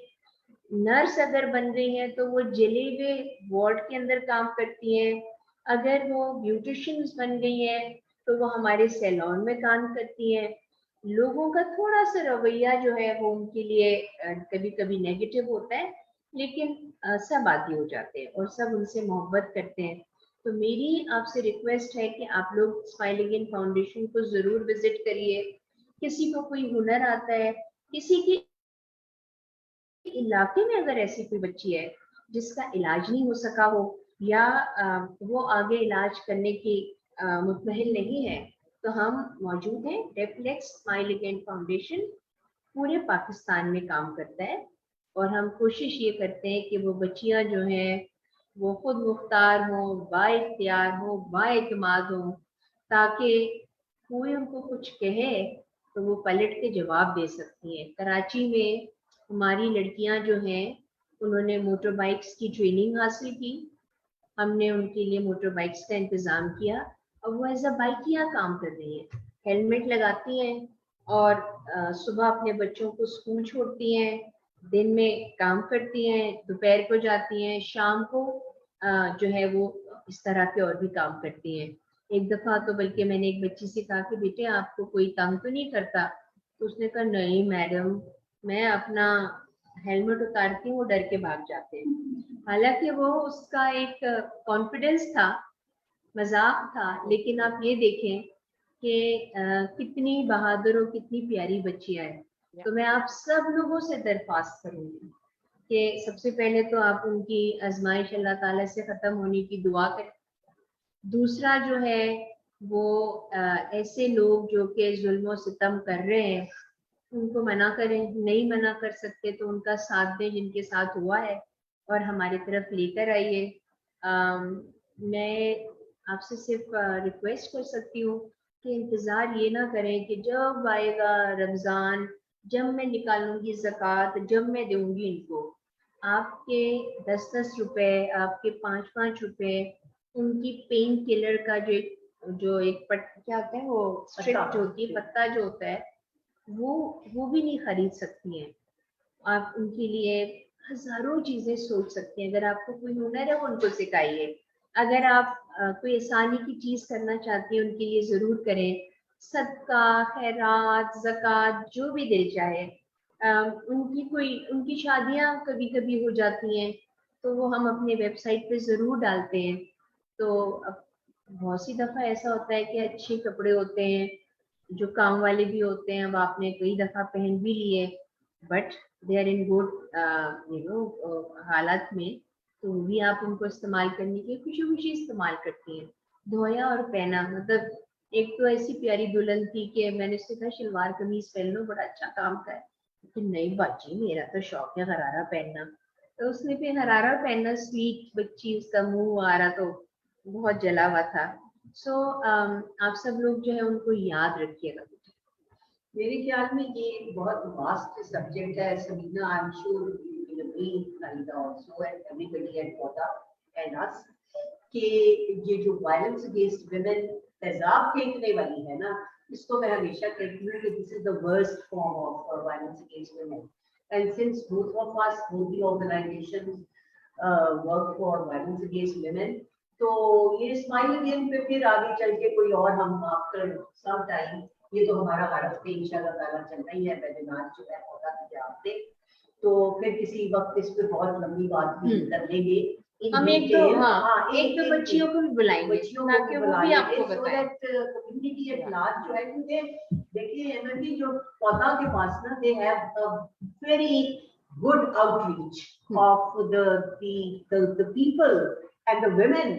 नर्स अगर बन गई हैं तो वो जले हुए वार्ड के अंदर काम करती हैं। अगर वो ब्यूटिशियंस बन गई हैं तो वो हमारे सैलून में काम करती हैं। लोगों का थोड़ा सा रवैया जो है वो उनके लिए कभी कभी नेगेटिव होता है, लेकिन सब आदी हो जाते हैं और सब उनसे मोहब्बत करते हैं। तो मेरी आपसे रिक्वेस्ट है कि आप लोग स्माइल अगेन फाउंडेशन को जरूर विजिट करिए। किसी को कोई हुनर आता है, किसी के इलाके में अगर ऐसी कोई बच्ची है जिसका इलाज नहीं हो सका हो, या वो आगे इलाज करने की मुतमहिल नहीं है, तो हम मौजूद हैं। डेप्लेक्स स्माइल अगेन फाउंडेशन पूरे पाकिस्तान में काम करता है और हम कोशिश ये करते हैं कि वो बच्चियां जो हैं वो खुद मुख्तार हों, बाइख्तियार हों, बाएतमाद हों, ताकि कोई उनको कुछ कहे तो वो पलट के जवाब दे सकती हैं। कराची में हमारी लड़कियां जो हैं उन्होंने मोटर बाइक्स की ट्रेनिंग हासिल की, हमने उनके लिए मोटर बाइक्स का इंतज़ाम किया और वो एज अ बाइकियाँ काम कर रही हैं, हेलमेट लगाती हैं और सुबह अपने बच्चों को स्कूल छोड़ती हैं, दिन में काम करती हैं, दोपहर को जाती हैं, शाम को जो है वो इस तरह के और भी काम करती हैं। एक दफ़ा तो बल्कि मैंने एक बच्ची से कहा कि बेटे आपको कोई तंग तो नहीं करता, तो उसने कहा नहीं मैडम, मैं अपना हेलमेट उतारती हूँ वो डर के भाग जाते हैं। हालांकि वो उसका एक कॉन्फिडेंस था, मजाक था, लेकिन आप ये देखें कि कितनी बहादुर और कितनी प्यारी बच्चियां हैं। तो मैं आप सब लोगों से दरख्वास्त करूंगी कि सबसे पहले तो आप उनकी आजमाइश अल्लाह ताला से ख़त्म होने की दुआ करें। दूसरा जो है वो ऐसे लोग जो कि जुल्म सितम कर रहे हैं उनको मना करें, नहीं मना कर सकते तो उनका साथ दें जिनके साथ हुआ है और हमारी तरफ लेकर आइए। मैं आपसे सिर्फ रिक्वेस्ट कर सकती हूँ कि इंतज़ार ये ना करें कि जब आएगा रमज़ान, जब मैं निकालूंगी ज़कात, जब मैं दूंगी इनको। आपके 10-10 रुपए, आपके 5-5 रुपए उनकी पेन किलर का जो एक क्या होता है वो स्ट्रिप जो होती है, पत्ता जो होता है, वो भी नहीं खरीद सकती हैं। आप उनके लिए हजारों चीजें सोच सकते हैं। अगर आपको कोई हुनर है वो उनको सिखाइए। अगर आप कोई आसानी की चीज करना चाहती हैं उनके लिए जरूर करें। सदका, खैरात, ज़कात जो भी दिल चाहे। उनकी शादियां कभी कभी हो जाती हैं तो वो हम अपने वेबसाइट पे जरूर डालते हैं। तो अब बहुत सी दफा ऐसा होता है कि अच्छे कपड़े होते हैं जो काम वाले भी होते हैं, अब आपने कई दफा पहन भी लिए, but they are in good हालत में, तो भी आप उनको इस्तेमाल करने के खुशी खुशी इस्तेमाल करती हैं। धोया और पहना, मतलब एक तो ऐसी प्यारी दुल्हन थी कि मैंने उससे कहा शलवार कमीज पहन लो, बड़ा अच्छा काम का है, लेकिन नहीं बाजी मेरा तो शौक है गरारा पहनना। तो उसने फिर गरारा पहनना, स्वीट बच्ची, उसका मुंह आ रहा तो बहुत जला हुआ था। सो आप सब लोग जो है उनको याद रखिएगा। मेरे ख्याल में ये बहुत वास्ट सब्जेक्ट है Samina, I am sure you will agree Farida also and everybody at Pota and us कि ये जो वायलेंस अगेंस्ट विमेन तेजाब फेंकने वाली है ना, इसको मैं हमेशा कहती हूँ कि this is the worst form of violence against women. And since both of us, both the organisations work for violence against women, तो ये स्माइल अगेन पे फिर आगे चल के कोई और हम आफ्टर सम टाइम, ये तो हमारा हर हफ्ते इंशाल्लाह ताला चलना ही है वेबिनार जो है होता है आपसे, तो फिर किसी वक्त इस पे बहुत लंबी बात भी कर लेंगे। हम एक तो बच्चियों को भी बुलाएंगे ताकि वो भी आपको बताएं। कम्युनिटी एट लार्ज जो है, क्योंकि देखिए एमएनडी जो पौधा के पास ना, they have a very good outreach of the people and the women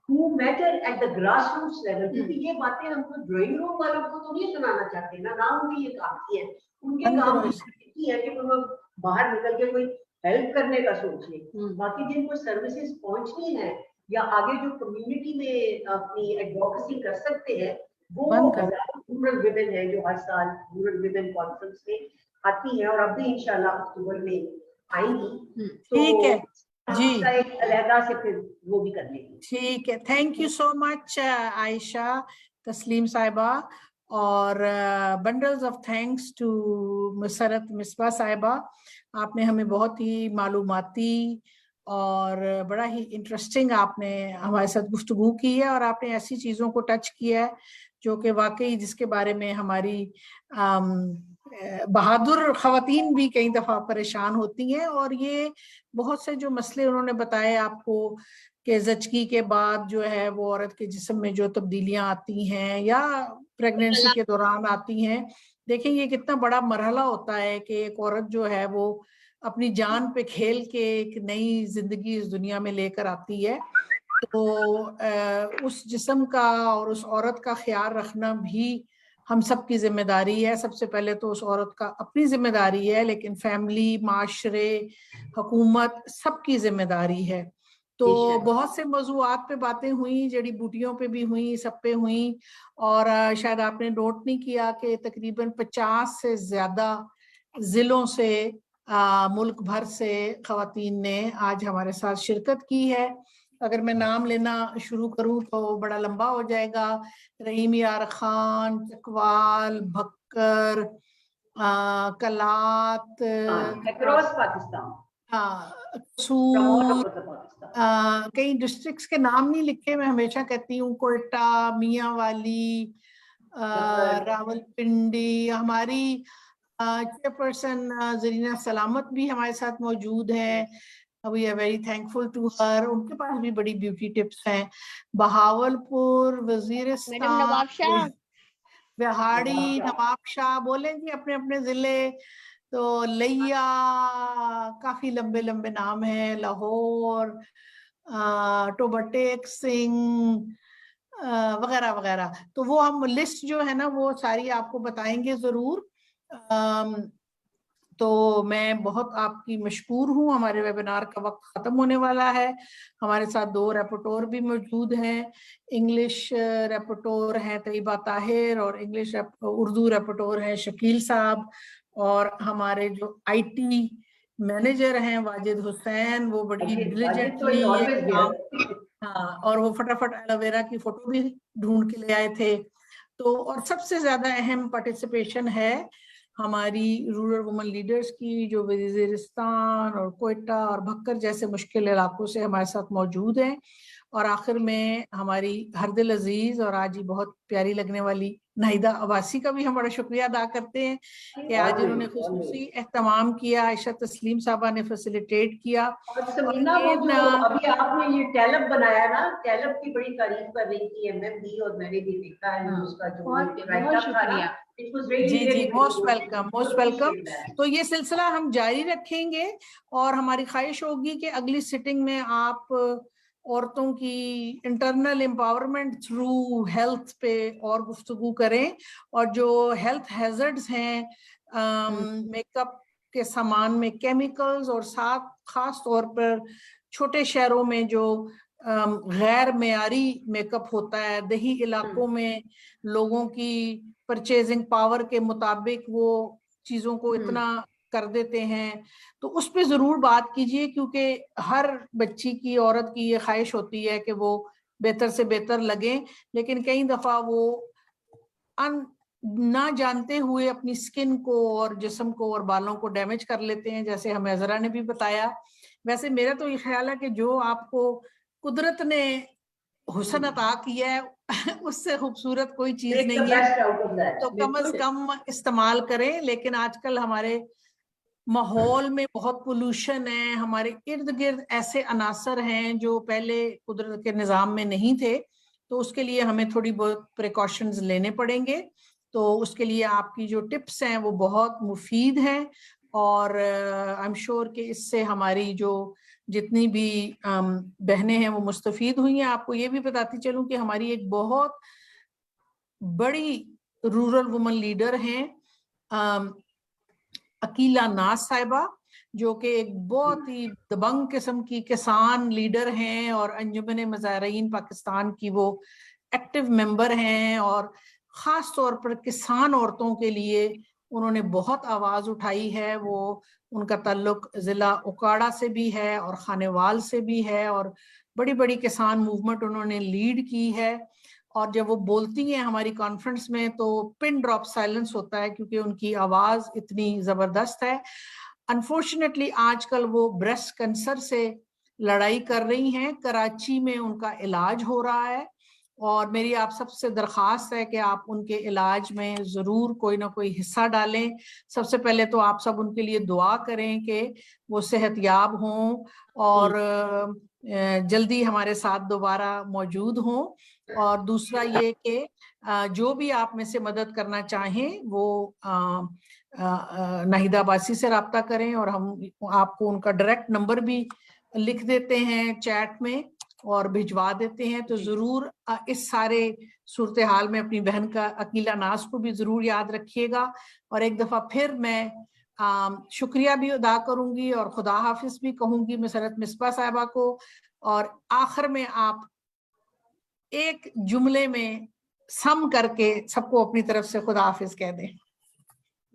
who matter at the grassroots level, क्योंकि ये बातें हमको ड्राइंग रूम वालों को तो नहीं सुनाना चाहते ना, ना उनकी ये काम की है, उनके काम की है कि वो बाहर निकल के कोई हेल्प करने का सोचे। बाकी जिनको सर्विसेज पहुंचनी है या आगे जो कम्युनिटी में अपनी एडवोकेसी कर सकते हैं, वो रूरल विमेन है जो हर साल रूरल विमेन कॉन्फ्रेंस में आती है और अब भी इंशाल्लाह अक्टूबर में आएंगी। ठीक है जी, एक अलहदा से फिर वो भी कर लेंगे। ठीक है, thank you so much Ayesha, Tasleem साहिबा, और bundles of thanks to Musarrat Misbah साहिबा। आपने हमें बहुत ही मालूमाती और बड़ा ही इंटरेस्टिंग आपने हमारे साथ गुफ्तगू की है, और आपने ऐसी चीज़ों को टच किया है जो कि वाकई जिसके बारे में हमारी बहादुर खवातीन भी कई दफ़ा परेशान होती हैं। और ये बहुत से जो मसले उन्होंने बताए आपको कि ज़चगी के बाद जो है वो औरत के जिस्म में जो तब्दीलियां आती हैं या प्रेगनेंसी के दौरान आती हैं, देखें ये कितना बड़ा मरहला होता है कि एक औरत जो है वो अपनी जान पे खेल के एक नई जिंदगी इस दुनिया में लेकर आती है। तो उस जिस्म का और उस औरत का ख्याल रखना भी हम सब की जिम्मेदारी है। सबसे पहले तो उस औरत का अपनी जिम्मेदारी है, लेकिन फैमिली, माशरे, हुकूमत सबकी जिम्मेदारी है। तो बहुत से मौजूआत पे बातें हुई, जड़ी बूटियों पे भी हुई, सब पे हुई। और शायद आपने नोट नहीं किया कि तकरीबन 50 से ज्यादा जिलों से मुल्क भर से खवातीन ने आज हमारे साथ शिरकत की है। अगर मैं नाम लेना शुरू करूं तो बड़ा लंबा हो जाएगा। रहीम यार खान, चकवाल, भक्कर, कलात, अक्रॉस पाकिस्तान, कई डिस्ट्रिक्ट्स के नाम नहीं लिखे, मैं हमेशा कहती हूँ, कोयटा, मियांवाली, रावलपिंडी, हमारी चेयरपर्सन जरीना सलामत भी हमारे साथ मौजूद है। We are very thankful to her. उनके पास भी बड़ी ब्यूटी टिप्स हैं। बहावलपुर, वजीरिस्तान, बिहाड़ी, नवाबशाह, बोलेंगे अपने अपने जिले, तो लिया, काफी लंबे लंबे नाम हैं, लाहौर, टोबटेक सिंह वगैरह वगैरह। तो वो हम लिस्ट जो है ना वो सारी आपको बताएंगे जरूर। तो मैं बहुत आपकी मशकूर हूँ। हमारे वेबिनार का वक्त ख़त्म होने वाला है। हमारे साथ 2 रेपोटोर भी मौजूद हैं। इंग्लिश रेपोटोर हैं तैयबा ताहिर और उर्दू रेपोटोर हैं शकील साहब, और हमारे जो IT मैनेजर हैं वाजिद हुसैन, वो बड़ी डिलिजेंटली ये काम, हाँ, और वो फटाफट एलोवेरा की फोटो भी ढूंढ के ले आए थे। तो और सबसे ज्यादा अहम पार्टिसिपेशन है हमारी रूरल वुमन लीडर्स की, जो वजीरिस्तान और कोयटा और भक्कर जैसे मुश्किल इलाकों से हमारे साथ मौजूद हैं। और आखिर में हमारी हरदिल अजीज और आज ही बहुत प्यारी लगने वाली नाहिदा अब्बासी का भी हम बड़ा शुक्रिया अदा करते हैं कि आज इन्होंने खुसूसी एहतमाम किया, आयशा तस्लीम साहबा ने फैसिलिटेट किया। और समीना, वो जो अभी आपने ये टैलब बनाया ना, टैलब की बड़ी तारीफ कर रही थी MM भी, और मैंने भी देखा है उसका जो बहुत शुक्रिया। जी, मोस्ट वेलकम, मोस्ट वेलकम। तो ये सिलसिला हम जारी रखेंगे और हमारी ख्वाहिश होगी कि अगली सिटिंग में आप औरतों की इंटरनल एम्पावरमेंट थ्रू हेल्थ पे और गुफ्तगू करें, और जो हेल्थ हैजर्ड्स हैं मेकअप के सामान में केमिकल्स, और साथ खास तौर पर छोटे शहरों में जो गैर मेयारी मेकअप होता है, दही इलाकों में लोगों की परचेजिंग पावर के मुताबिक वो चीजों को इतना कर देते हैं, तो उस पे जरूर बात कीजिए, क्योंकि हर बच्ची की, औरत की ये ख्वाहिश होती है कि वो बेहतर से बेहतर लगे, लेकिन कई दफा वो ना जानते हुए अपनी स्किन को और जिस्म को और बालों को डैमेज कर लेते हैं, जैसे हमें ज़रा ने भी बताया। वैसे मेरा तो ये ख्याल है कि जो आपको कुदरत ने हुस्न अता किया है उससे खूबसूरत कोई चीज नहीं है, तो कम से कम इस्तेमाल करें। लेकिन आजकल हमारे माहौल में बहुत पोल्यूशन है, हमारे इर्द गिर्द ऐसे अनासर हैं जो पहले कुदरत के निज़ाम में नहीं थे, तो उसके लिए हमें थोड़ी बहुत प्रिकॉशंस लेने पड़ेंगे। तो उसके लिए आपकी जो टिप्स हैं वो बहुत मुफीद हैं, और आई एम श्योर कि इससे हमारी जो जितनी भी बहनें हैं वो मुस्तफीद हुई हैं। आपको ये भी बताती चलूं कि हमारी एक बहुत बड़ी रूरल वुमन लीडर हैं अकीला नाज साहिबा, जो कि एक बहुत ही दबंग किस्म की किसान लीडर हैं, और अंजुमन मज़ारिन पाकिस्तान की वो एक्टिव मेंबर हैं, और ख़ास तौर पर किसान औरतों के लिए उन्होंने बहुत आवाज़ उठाई है। वो उनका ताल्लुक ज़िला उकाड़ा से भी है और खानेवाल से भी है, और बड़ी बड़ी किसान मूवमेंट उन्होंने लीड की है। और जब वो बोलती हैं हमारी कॉन्फ्रेंस में तो पिन ड्रॉप साइलेंस होता है, क्योंकि उनकी आवाज़ इतनी ज़बरदस्त है। अनफॉर्चुनेटली आजकल वो ब्रेस्ट कैंसर से लड़ाई कर रही हैं, कराची में उनका इलाज हो रहा है, और मेरी आप सबसे दरख्वास्त है कि आप उनके इलाज में ज़रूर कोई ना कोई हिस्सा डालें। सबसे पहले तो आप सब उनके लिए दुआ करें कि वो सेहतयाब हों और जल्दी हमारे साथ दोबारा मौजूद हों। और दूसरा ये कि जो भी आप में से मदद करना चाहें वो नाहिदा अब्बासी से रब्ता करें, और हम आपको उनका डायरेक्ट नंबर भी लिख देते हैं चैट में और भिजवा देते हैं। तो ज़रूर इस सारे सूरत हाल में अपनी बहन का अकीला नाज को भी ज़रूर याद रखिएगा। और एक दफ़ा फिर मैं शुक्रिया भी अदा करूंगी और खुदा हाफिज भी कहूंगी मसरत मिसबा साहिबा को। और आखिर में आप एक जुमले में सम करके सबको अपनी तरफ से खुदा हाफिज कह दें।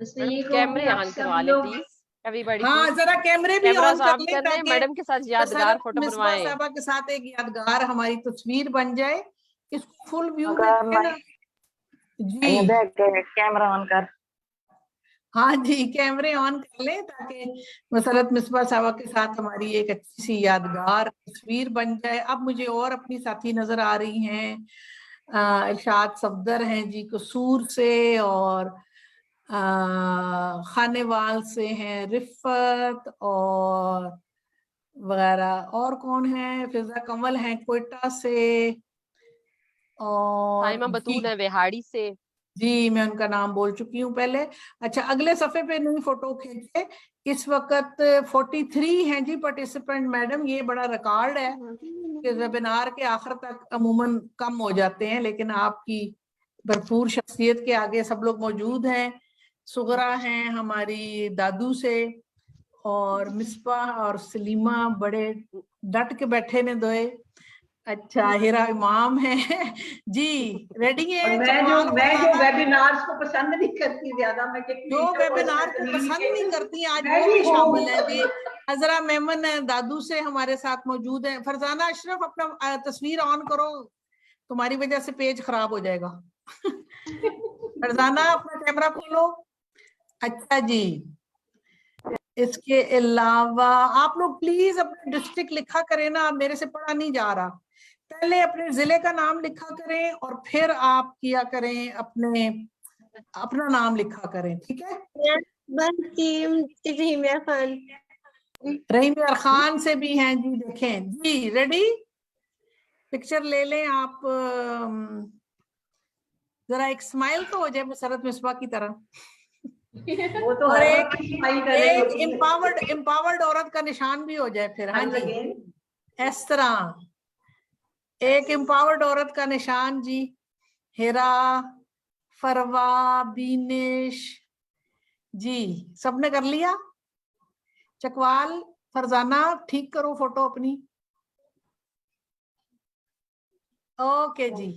कैमरे ऑन करवा लें प्लीज एवरीबॉडी। हाँ, जरा कैमरे भी ऑन कर लें ताकि मैडम के साथ यादगार फोटो बनवाएं। साहिबा के साथ एक यादगार हमारी तस्वीर बन जाए। इसको फुल व्यू में देखें जी। कैमरा ऑन कर। हाँ जी, कैमरे ऑन कर लें ताकि मसरत मिसबा साहिबा के साथ हमारी एक अच्छी सी यादगार तस्वीर बन जाए। अब मुझे और अपनी साथी नजर आ रही हैं, इरशाद सफदर हैं जी कसूर से, और खानेवाल से हैं रिफत और वगैरह, और कौन है, फिजा कमल हैं कोयटा से, और साइमा बतूल है वेहाड़ी से। जी, मैं उनका नाम बोल चुकी हूँ पहले। अच्छा, अगले सफे पे नहीं फोटो खींचे। इस वक्त 43 हैं जी पार्टिसिपेंट मैडम। ये बड़ा रिकॉर्ड है कि वेबिनार के आखिर तक अमूमन कम हो जाते हैं, लेकिन आपकी भरपूर शख्सियत के आगे सब लोग मौजूद हैं। सुगरा हैं हमारी दादू से, और मिसबा और सलीमा बड़े डट के बैठे ने दोए। अच्छा, हिरा इमाम है जी, रेडी है। मैं जो वेबिनार्स को पसंद नहीं करती ज्यादा, मैं जो वेबिनार को पसंद नहीं करती आज वो भी शामिल है जी। हजरा मेमन दादू से हमारे साथ मौजूद है। फरजाना अशरफ, अपना तस्वीर ऑन करो, तुम्हारी वजह से पेज खराब हो जाएगा। फरजाना अपना कैमरा खोलो। अच्छा जी, इसके अलावा आप लोग प्लीज अपना डिस्ट्रिक्ट लिखा करें ना, मेरे से पढ़ा नहीं जा रहा। पहले अपने जिले का नाम लिखा करें और फिर आप किया करें अपना नाम लिखा करें, ठीक है। रहीम यार खान से भी हैं जी, देखें जी। रेडी, पिक्चर ले लें आप। जरा एक स्माइल तो हो जाए मुसरत मिसबा की तरह। वो तो और है, एक एम्पावर्ड औरत का निशान भी हो जाए फिर। हाँ जी, इस तरह एक एम्पावर्ड औरत का निशान जी। हिरा, फरवा, बीनेश जी, सबने कर लिया। चकवाल, फरजाना ठीक करो फोटो अपनी। ओके जी,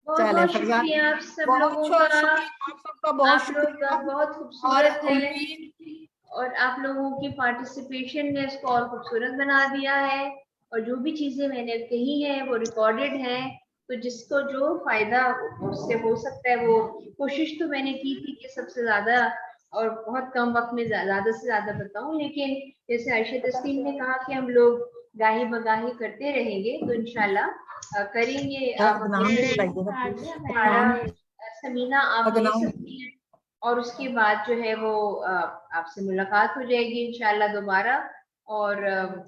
चले फरजाना, आप सब लोगों का, आप सबका बहुत शुक्रिया। बहुत खूबसूरत है और आप लोगों की पार्टिसिपेशन ने इसको और खूबसूरत बना दिया है। और जो भी चीजें मैंने कही हैं वो रिकॉर्डेड हैं, तो जिसको जो फायदा उससे हो सकता है, वो कोशिश तो मैंने की थी कि सबसे ज्यादा और बहुत कम वक्त में ज्यादा से ज्यादा बताऊं। लेकिन जैसे आयशा तस्लीम ने कहा कि हम लोग गाही बगाही करते रहेंगे, तो इंशाल्लाह करेंगे। समीना आप ले सकती हैं, और उसके बाद जो है वो आपसे मुलाकात हो जाएगी इंशाल्लाह दोबारा। और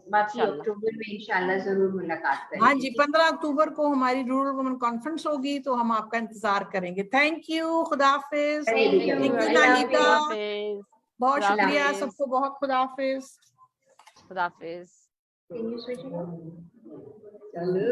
बाकी अक्टूबर में इंशाल्लाह जरूर मुलाकात करेंगे। हाँ जी, 15 अक्टूबर को हमारी रूरल वुमेन कॉन्फ्रेंस होगी, तो हम आपका इंतजार करेंगे। थैंक यू, खुदा हाफिज। थैंक यू नाहिदा, बहुत शुक्रिया सबको, बहुत खुदा हाफिज। खुदा हाफिज। चलो